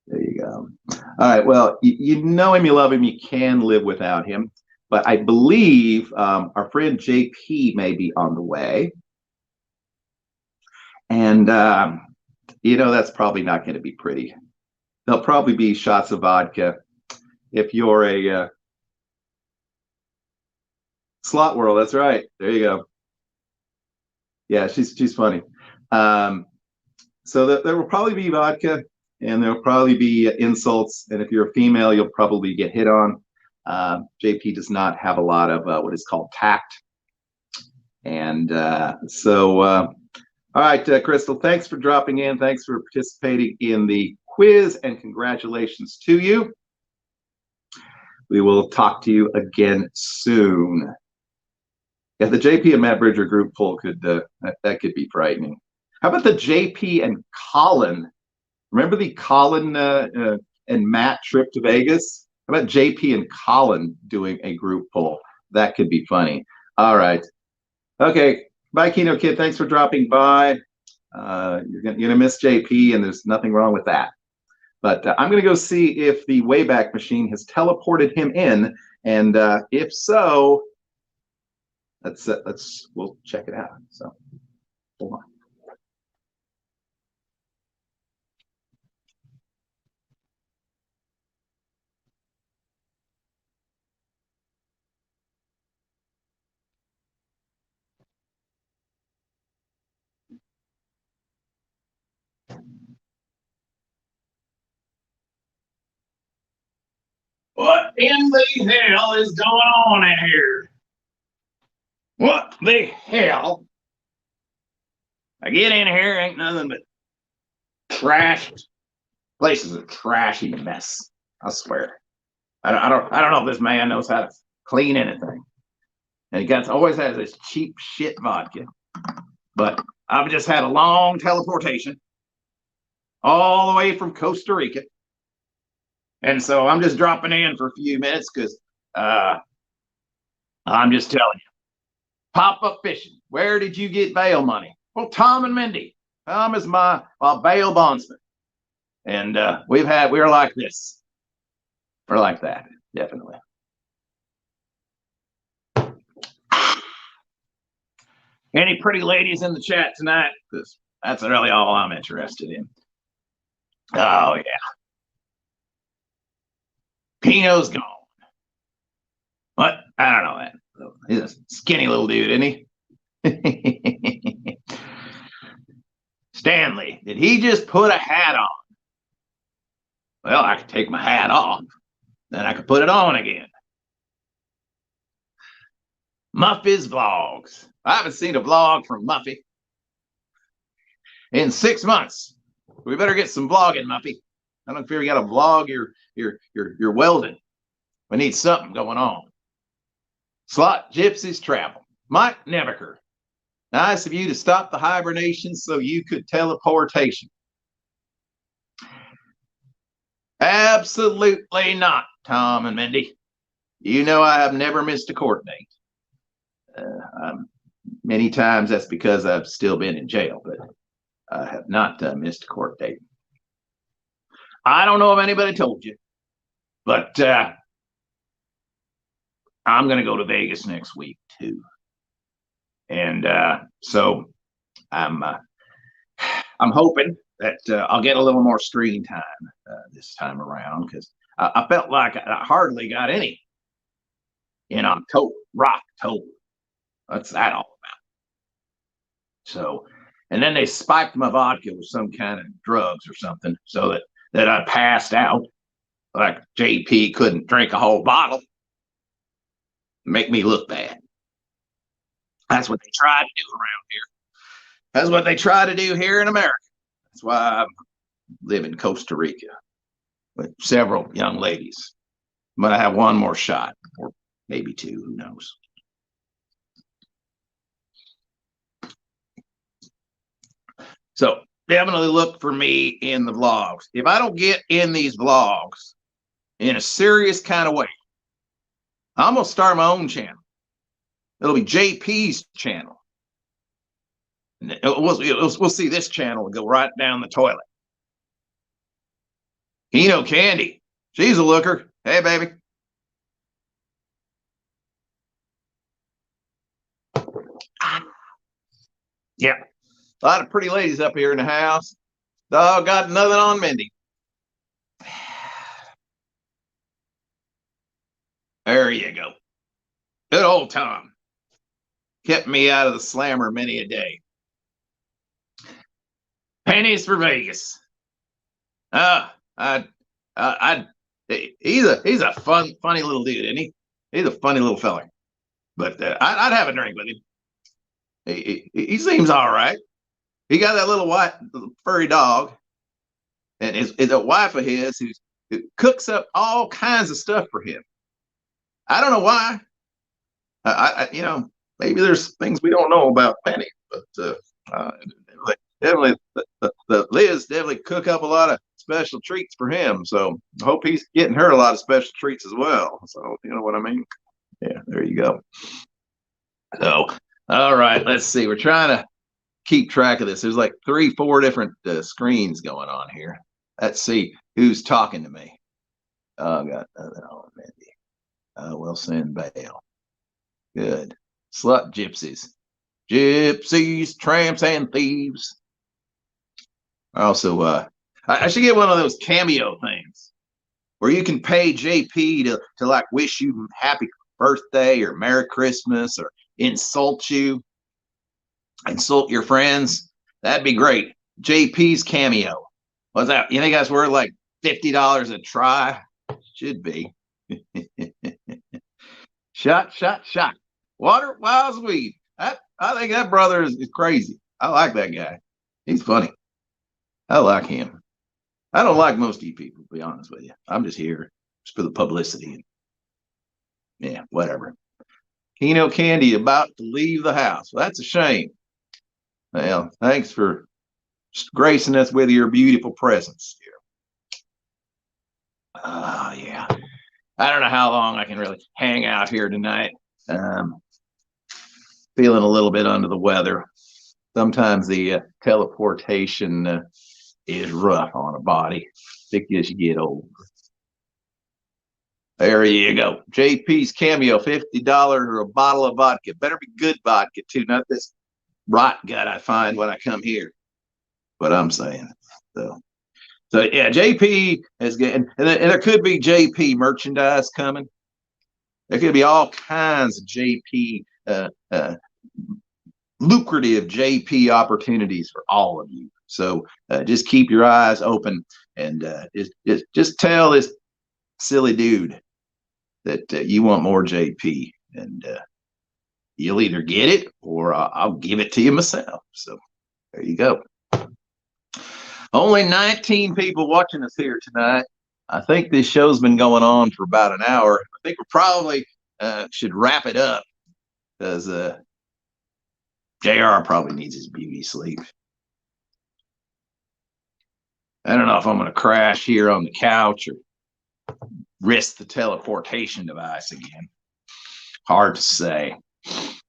There you go. All right. Well, you know him, you love him, you can live without him. But I believe our friend JP may be on the way. And, that's probably not going to be pretty. There'll probably be shots of vodka. If you're a Slot World, that's right. There you go. Yeah, she's funny. So there will probably be vodka. And there'll probably be insults. And if you're a female, you'll probably get hit on. JP does not have a lot of what is called tact. And all right, Crystal, thanks for dropping in. Thanks for participating in the quiz, and congratulations to you. We will talk to you again soon. Yeah, the JP and Matt Bridger group poll that could be frightening. How about the JP and Colin? Remember the Colin and Matt trip to Vegas? How about JP and Colin doing a group poll? That could be funny. All right. Okay. Bye, Kino Kid. Thanks for dropping by. You're gonna miss JP, and there's nothing wrong with that. But I'm gonna go see if the Wayback Machine has teleported him in, and if so, we'll check it out. So hold on. What in the hell is going on in here? What the hell? I get in here, ain't nothing but trash. Place is a trashy mess. I swear. I don't know if this man knows how to clean anything. And he always has this cheap shit vodka. But I've just had a long teleportation all the way from Costa Rica. And so I'm just dropping in for a few minutes because I'm just telling you. Pop-up fishing. Where did you get bail money? Well, Tom and Mindy. Tom is my bail bondsman. And we're like this. We're like that, definitely. Any pretty ladies in the chat tonight? Because that's really all I'm interested in. Oh, yeah. Pino's gone. What? I don't know that. He's a skinny little dude, isn't he? Stanley, did he just put a hat on? Well, I could take my hat off, then I could put it on again. Muffy's vlogs. I haven't seen a vlog from Muffy in 6 months. We better get some vlogging, Muffy. I don't know if you got a vlog. You're welding. We need something going on. Slot Gypsies Travel. Mike Nebeker. Nice of you to stop the hibernation so you could teleportation. Absolutely not, Tom and Mindy. You know I have never missed a court date. Many times that's because I've still been in jail, but I have not missed a court date. I don't know if anybody told you, but I'm going to go to Vegas next week too. And so I'm hoping that I'll get a little more screen time this time around, because I felt like I hardly got any in October. What's that all about? So, and then they spiked my vodka with some kind of drugs or something, so that I passed out. Like JP couldn't drink a whole bottle. Make me look bad. That's what they try to do around here. That's what they try to do here in America. That's why I live in Costa Rica with several young ladies. But I have one more shot, or maybe two, who knows. So definitely look for me in the vlogs. If I don't get in these vlogs in a serious kind of way, I'm going to start my own channel. It'll be JP's channel. And we'll see this channel go right down the toilet. Keno Candy. She's a looker. Hey, baby. Yeah. A lot of pretty ladies up here in the house. Dog got nothing on Mindy. There you go. Good old Tom. Kept me out of the slammer many a day. Pennies for Vegas. He's a funny little dude, isn't he? He's a funny little fella. But I'd have a drink with him. He seems all right. He got that little white furry dog, and is a wife of his who cooks up all kinds of stuff for him. I don't know why. Maybe there's things we don't know about Penny, but definitely Liz definitely cook up a lot of special treats for him. So I hope he's getting her a lot of special treats as well. So you know what I mean? Yeah, there you go. So, all right, let's see. We're trying to keep track of this. There's like 3-4 different screens going on here. Let's see who's talking to me. Oh, I got nothing on Mindy. We'll send bail. Good. Slut gypsies. Gypsies, tramps, and thieves. Also, I should get one of those cameo things where you can pay JP to like wish you happy birthday or Merry Christmas or insult your friends. That'd be great. JP's cameo. What's that? You think that's worth like $50 a try? Should be. Shot. Water, wild weed. I think that brother is crazy. I like that guy. He's funny. I like him. I don't like most of you people, to be honest with you. I'm just here just for the publicity. Yeah, whatever. Keno Candy about to leave the house. Well, that's a shame. Well, thanks for gracing us with your beautiful presence here. Yeah. I don't know how long I can really hang out here tonight. Feeling a little bit under the weather. Sometimes the teleportation is rough on a body, particularly as you get older. There you go. JP's cameo, $50 or a bottle of vodka. Better be good vodka too, not this rot gut I find when I come here. What I'm saying. So yeah, JP is getting, and there could be JP merchandise coming. There could be all kinds of JP lucrative JP opportunities for all of you. So just keep your eyes open and just tell this silly dude that you want more JP, and you'll either get it or I'll give it to you myself. So there you go. Only 19 people watching us here tonight. I think this show's been going on for about an hour. I think we probably should wrap it up because JR probably needs his beauty sleep. I don't know if I'm going to crash here on the couch or risk the teleportation device again. Hard to say.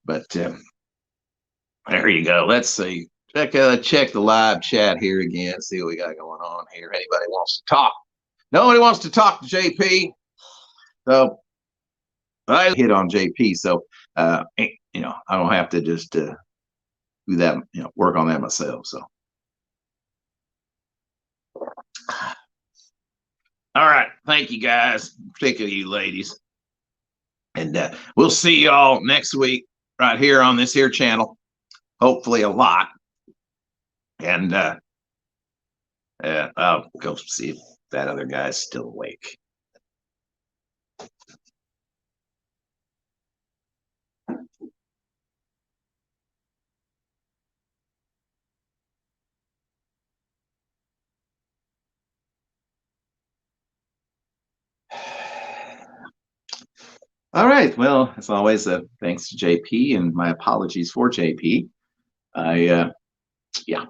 But there you go. Let's see. Check the live chat here again. See what we got going on here. Anybody wants to talk? Nobody wants to talk to JP. So I hit on JP. So I don't have to just do that. Work on that myself. So all right. Thank you guys, particularly you ladies. And we'll see y'all next week right here on this here channel. Hopefully a lot. And I'll go see if that other guy's still awake. All right. Well, as always, thanks to JP, and my apologies for JP. Yeah,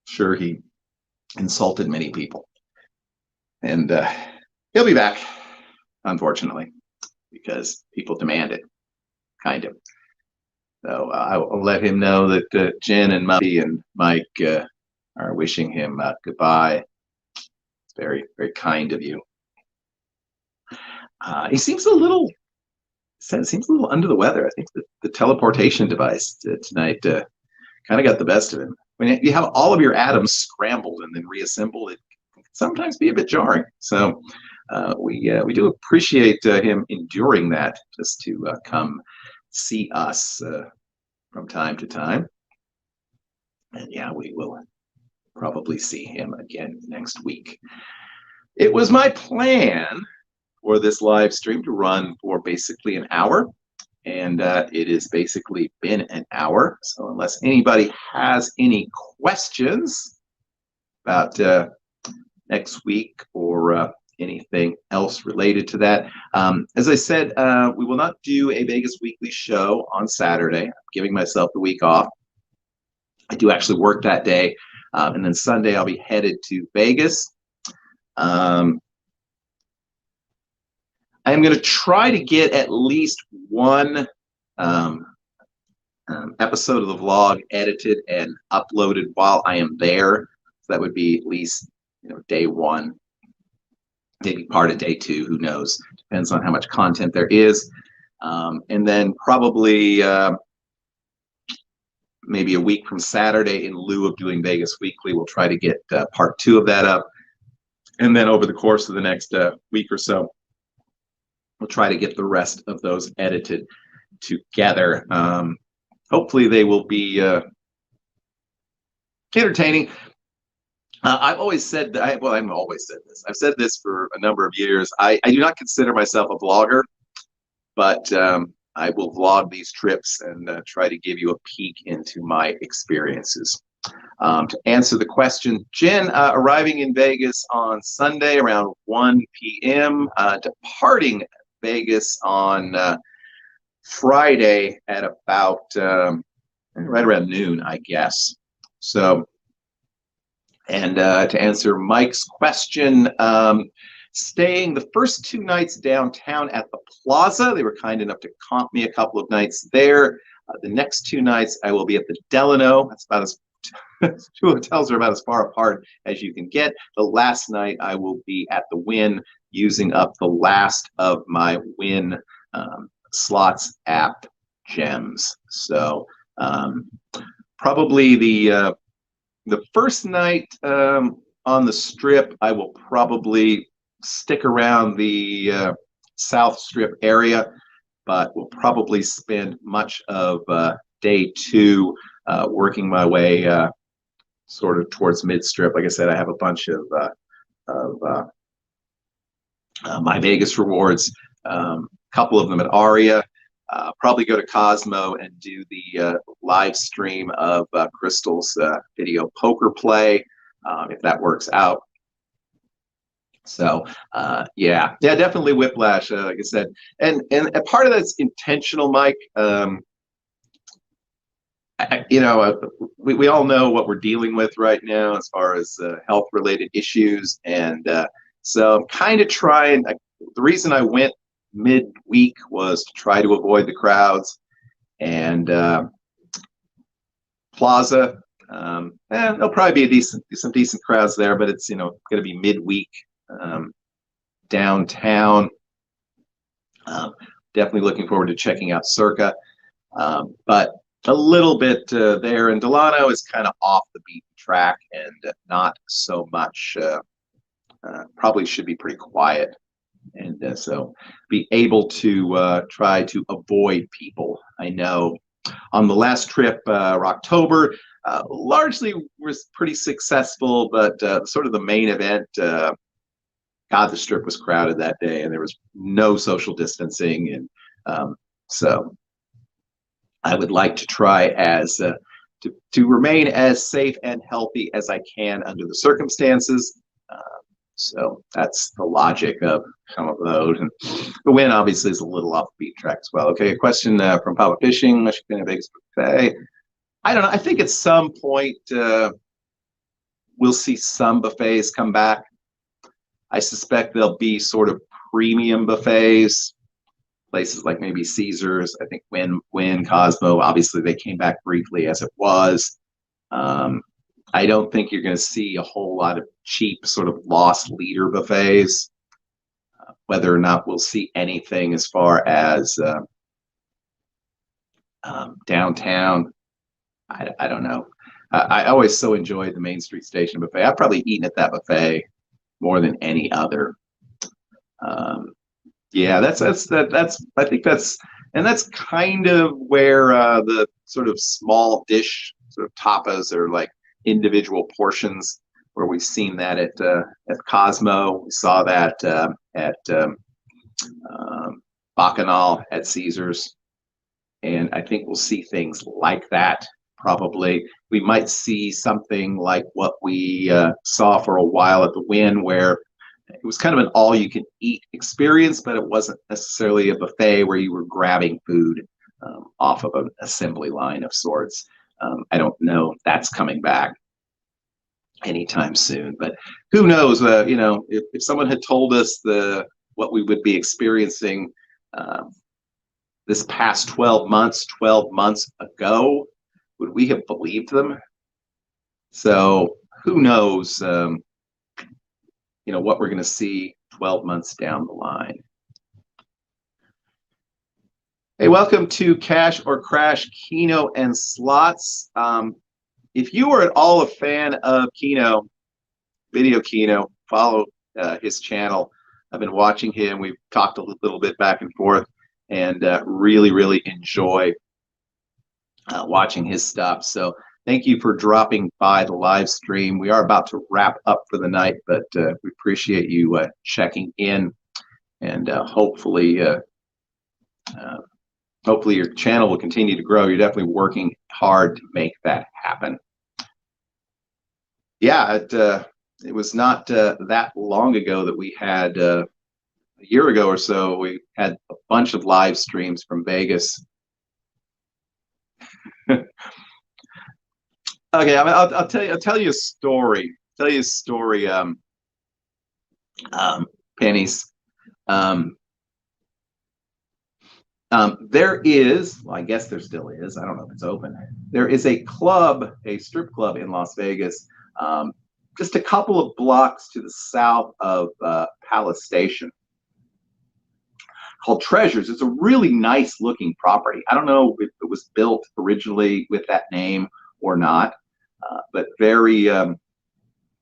sure he insulted many people, and he'll be back, unfortunately, because people demand it, kind of. So I'll let him know that Jen and Muffy and Mike are wishing him goodbye. It's very, very kind of you. He seems a little under the weather. I think the teleportation device tonight kind of got the best of him. When you have all of your atoms scrambled and then reassembled, it can sometimes be a bit jarring. So we do appreciate him enduring that just to come see us from time to time. And yeah, we will probably see him again next week. It was my plan for this live stream to run for basically an hour, and it has basically been an hour. So unless anybody has any questions about next week or anything else related to that, as I said, we will not do a Vegas Weekly show on Saturday. I'm giving myself the week off. I do actually work that day, and then Sunday I'll be headed to Vegas. I'm going to try to get at least one episode of the vlog edited and uploaded while I am there. So that would be at least day one, maybe part of day two. Who knows? Depends on how much content there is. And then probably maybe a week from Saturday, in lieu of doing Vegas Weekly, we'll try to get part two of that up. And then over the course of the next week or so, we'll try to get the rest of those edited together. Hopefully they will be entertaining. I've always said that, I've always said this. I've said this for a number of years. I do not consider myself a vlogger, but I will vlog these trips and try to give you a peek into my experiences. To answer the question, Jen arriving in Vegas on Sunday around 1 p.m., departing Vegas on Friday at about right around noon, I guess. So, and to answer Mike's question, staying the first 2 nights downtown at the Plaza. They were kind enough to comp me a couple of nights there. The next 2 nights I will be at the Delano. That's about as 2 hotels are about as far apart as you can get. The last night I will be at the Wynn, using up the last of my Wynn slots app gems. So probably the first night on the Strip, I will probably stick around the South Strip area, but we'll probably spend much of day 2, working my way sort of towards mid-strip. Like I said, I have a bunch of my Vegas rewards, couple of them at Aria. Probably go to Cosmo and do the live stream of Crystal's video poker play, if that works out. So yeah, definitely Whiplash, like I said, and part of that's intentional, Mike. You know, we all know what we're dealing with right now as far as health related issues, and so I'm kind of trying. The reason I went midweek was to try to avoid the crowds, and Plaza. There'll probably be some decent crowds there, but it's, you know, going to be midweek downtown. Definitely looking forward to checking out Circa, but a little bit there. And Delano is kind of off the beaten track and not so much. Probably should be pretty quiet, and so be able to try to avoid people. I know on the last trip, October, largely was pretty successful, but sort of the main event, God, the strip was crowded that day, and there was no social distancing, and so I would like to try as to remain as safe and healthy as I can under the circumstances. So that's the logic of some of those. And the win obviously is a little off the beat track as well. Okay, a question from Papa Fishing, Michigan Vegas Buffet. I don't know. I think at some point we'll see some buffets come back. I suspect there'll be sort of premium buffets, places like maybe Caesars. I think Wynn, Cosmo, obviously they came back briefly as it was. I don't think you're going to see a whole lot of cheap sort of lost leader buffets. Whether or not we'll see anything as far as downtown, I don't know. I always so enjoyed the Main Street Station buffet. I've probably eaten at that buffet more than any other. Yeah, that's I think that's kind of where the sort of small dish sort of tapas are like individual portions, where we've seen that at Cosmo. We saw that at Bacchanal, at Caesars, and I think we'll see things like that. Probably we might see something like what we saw for a while at the Wynn, where it was kind of an all-you-can-eat experience, but it wasn't necessarily a buffet where you were grabbing food off of an assembly line of sorts. I don't know if that's coming back anytime soon, but who knows? You know, if someone had told us what we would be experiencing this past 12 months ago, would we have believed them? So who knows? You know, what we're going to see 12 months down the line. Hey, welcome to Cash or Crash Keno and Slots. If you are at all a fan of Keno, Video Keno, follow his channel. I've been watching him. We've talked a little bit back and forth, and really enjoy watching his stuff. So thank you for dropping by the live stream. We are about to wrap up for the night, but we appreciate you checking in, and hopefully your channel will continue to grow. You're definitely working hard to make that happen. Yeah, it was not that long ago that we had, a year ago or so, we had a bunch of live streams from Vegas. Okay, I'll tell you a story. Pennies. There is, well, I guess there still is, I don't know if it's open. There is a club, a strip club in Las Vegas, just a couple of blocks to the south of Palace Station, called Treasures. It's a really nice looking property. I don't know if it was built originally with that name or not, but very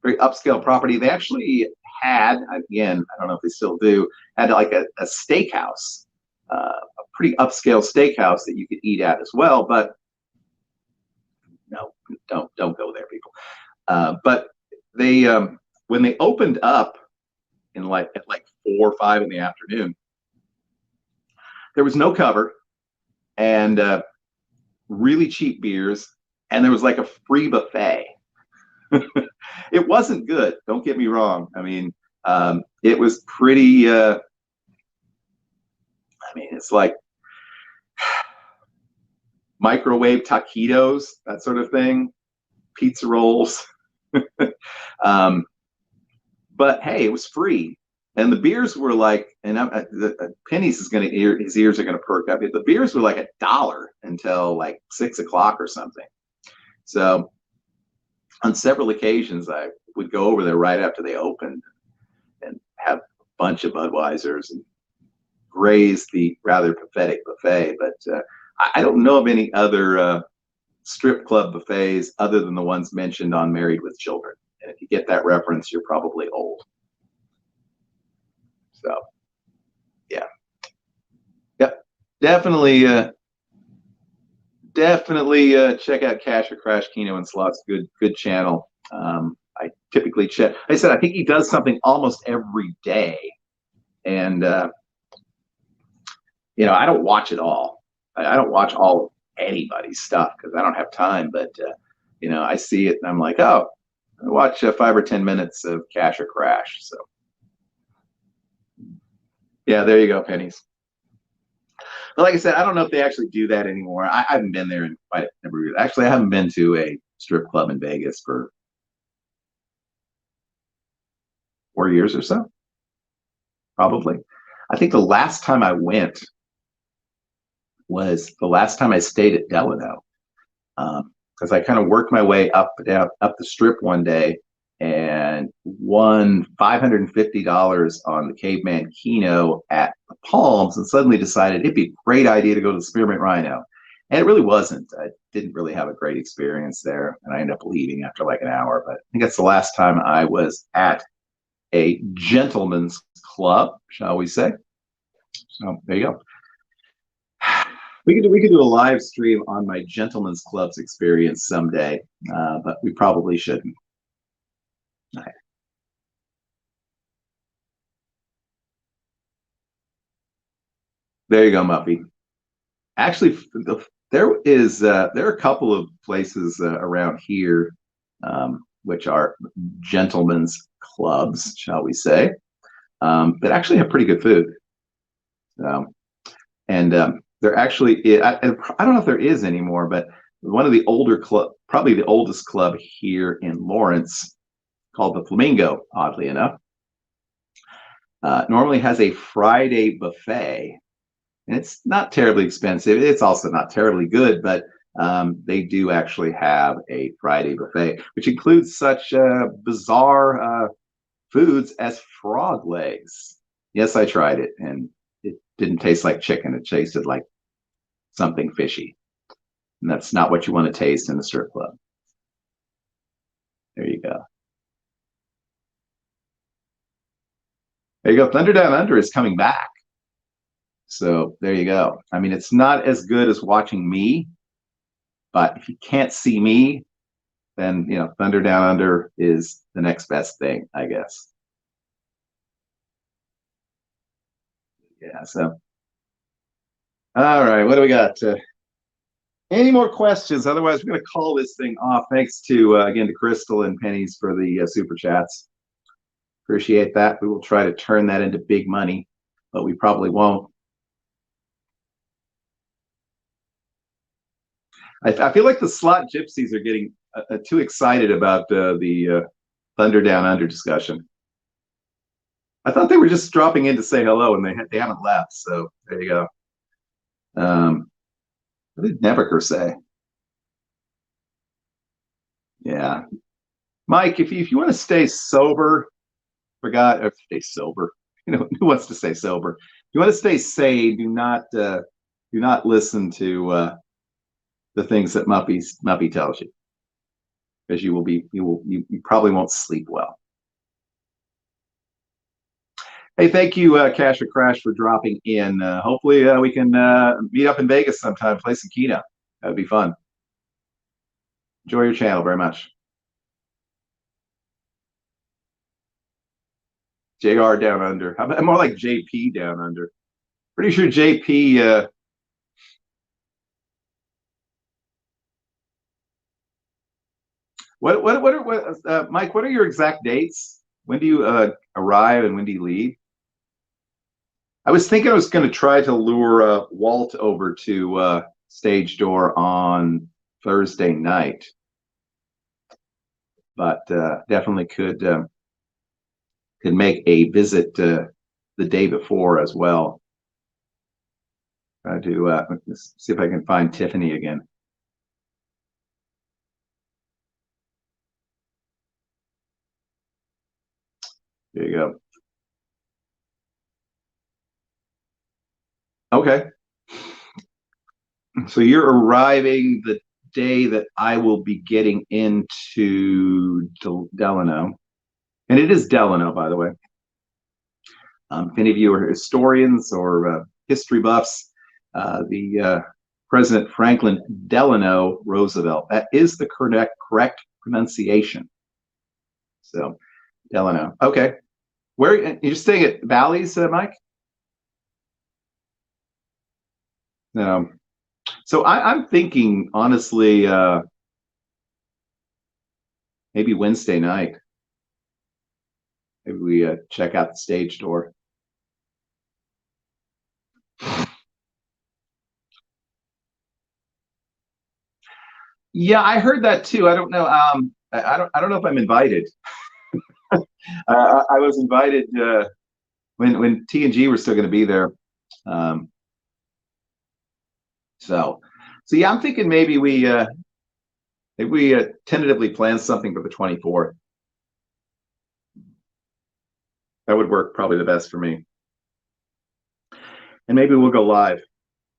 upscale property. They actually had, again, I don't know if they still do, had like a steakhouse, a pretty upscale steakhouse that you could eat at as well. But don't go there, people. But they when they opened up in at like 4 or 5 in the afternoon, there was no cover and really cheap beers, and there was like a free buffet. It wasn't good. Don't get me wrong. I mean, it was pretty. I mean, it's like microwave taquitos, that sort of thing, pizza rolls. But hey, it was free, and the beers were like, and Penny's is gonna his ears are gonna perk up. The beers were like $1 until like 6 o'clock or something. So on several occasions, I would go over there right after they opened and have a bunch of Budweisers and graze the rather pathetic buffet. But I don't know of any other strip club buffets other than the ones mentioned on Married with Children. And if you get that reference, you're probably old. So, yeah. Yep. Definitely check out Cash or Crash Keno and Slots. Good channel. I typically check. Like I said, I think he does something almost every day. And, I don't watch it all. I don't watch all of anybody's stuff because I don't have time. But, I see it and I'm like, oh, I watch 5 or 10 minutes of Cash or Crash. So, yeah, there you go, Pennies. But like I said, I don't know if they actually do that anymore. I haven't been there in quite a number of years. Actually, I haven't been to a strip club in Vegas for 4 years or so, probably. I think the last time I went was the last time I stayed at Delano. Because I kind of worked my way up the strip one day and won $550 on the Caveman Keno at the Palms, and suddenly decided it'd be a great idea to go to the Spearmint Rhino. And it really wasn't. I didn't really have a great experience there, and I ended up leaving after like an hour. But I think that's the last time I was at a gentleman's club, shall we say. So there you go. We could do a live stream on my gentleman's club's experience someday, but we probably shouldn't. All right. There you go, Muffy. Actually, there are a couple of places around here which are gentlemen's clubs, shall we say, that actually have pretty good food. And there actually, I don't know if there is anymore, but one of the older club, probably the oldest club here in Lawrence, called the Flamingo, oddly enough, normally has a Friday buffet. And it's not terribly expensive. It's also not terribly good, but they do actually have a Friday buffet, which includes such bizarre foods as frog legs. Yes, I tried it, and it didn't taste like chicken. It tasted like something fishy. And that's not what you want to taste in a strip club. There you go. There you go. Thunder Down Under is coming back. So there you go. I mean, it's not as good as watching me, but if you can't see me, then, Thunder Down Under is the next best thing, I guess. Yeah, so. All right, what do we got? Any more questions? Otherwise, we're going to call this thing off. Thanks again to Crystal and Pennies for the super chats. Appreciate that. We will try to turn that into big money, but we probably won't. I feel like the slot gypsies are getting too excited about the Thunder Down Under discussion. I thought they were just dropping in to say hello, and they haven't left. So there you go. What did Neviker say? Yeah, Mike, if you want to stay sober, stay sober. Who wants to stay sober? If you want to stay sane, do not listen to the things that Muffy tells you, because you probably won't sleep well. Hey, thank you, Cash or Crash, for dropping in. Hopefully, we can meet up in Vegas sometime, play some Keno. That would be fun. Enjoy your channel very much. JR down under. How about more like JP down under? Pretty sure JP. Mike? What are your exact dates? When do you arrive and when do you leave? I was thinking I was going to try to lure Walt over to Stage Door on Thursday night, but definitely could make a visit the day before as well. Try to see if I can find Tiffany again. There you go. Okay. So you're arriving the day that I will be getting into Delano. And it is Delano, by the way. If any of you are historians or history buffs, the President Franklin Delano Roosevelt, that is the correct pronunciation. So, Delano. Okay. Where you're staying at Bally's, Mike? No. So I'm thinking, honestly, maybe Wednesday night. Maybe we check out the Stage Door. Yeah, I heard that too. I don't know. I don't know if I'm invited. I was invited when T&G were still going to be there. So yeah, I'm thinking maybe we tentatively plan something for the 24th. That would work probably the best for me. And maybe we'll go live.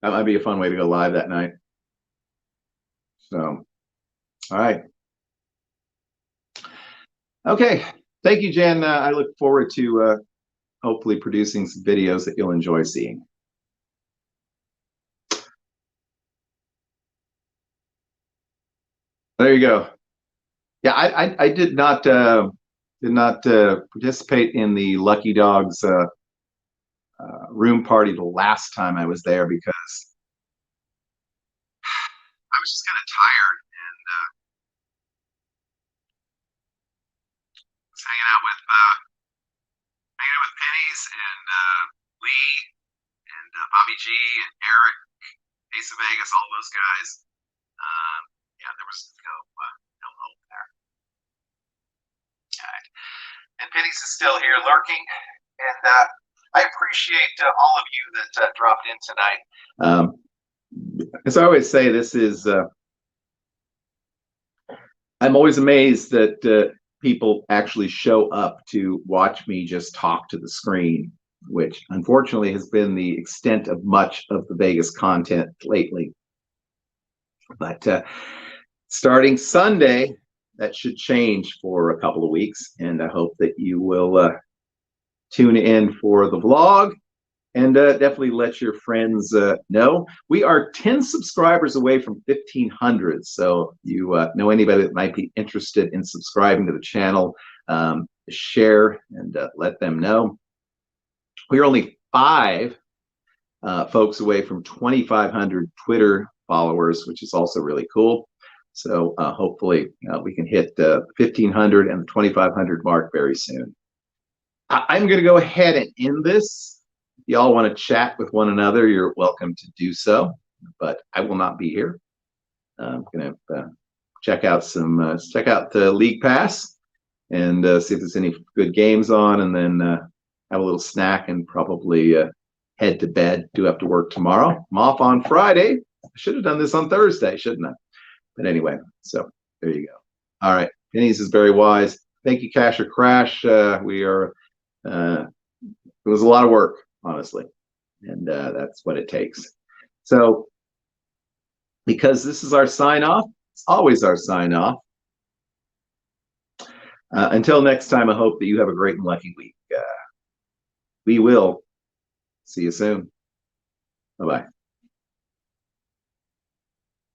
That might be a fun way to go live that night. So, all right. Okay. Thank you, Jen. I look forward to hopefully producing some videos that you'll enjoy seeing. There you go. Yeah, I did not participate in the Lucky Dogs room party the last time I was there because I was just kind of tired and was hanging out with Pennies and Lee and Bobby G and Eric, Ace of Vegas, all those guys. Yeah, there was no hope there. All right. And Pennies is still here lurking, and I appreciate all of you that dropped in tonight. As I always say, this is I'm always amazed that people actually show up to watch me just talk to the screen, which unfortunately has been the extent of much of the Vegas content lately. But starting Sunday, that should change for a couple of weeks, and I hope that you will tune in for the vlog and definitely let your friends know. We are 10 subscribers away from 1,500, so you know anybody that might be interested in subscribing to the channel, share and let them know. We're only 5 folks away from 2,500 Twitter followers, which is also really cool. So hopefully we can hit the 1,500 and the 2,500 mark very soon. I'm going to go ahead and end this. If y'all want to chat with one another, you're welcome to do so, but I will not be here. I'm going to check out the League Pass and see if there's any good games on, and then have a little snack and probably head to bed. Do have to work tomorrow. I'm off on Friday. I should have done this on Thursday, shouldn't I? But anyway, so there you go. All right. Pennies is very wise. Thank you, Cash or Crash. We are, it was a lot of work, honestly. And that's what it takes. So, because this is our sign off, it's always our sign off. Until next time, I hope that you have a great and lucky week. We will see you soon. Bye-bye.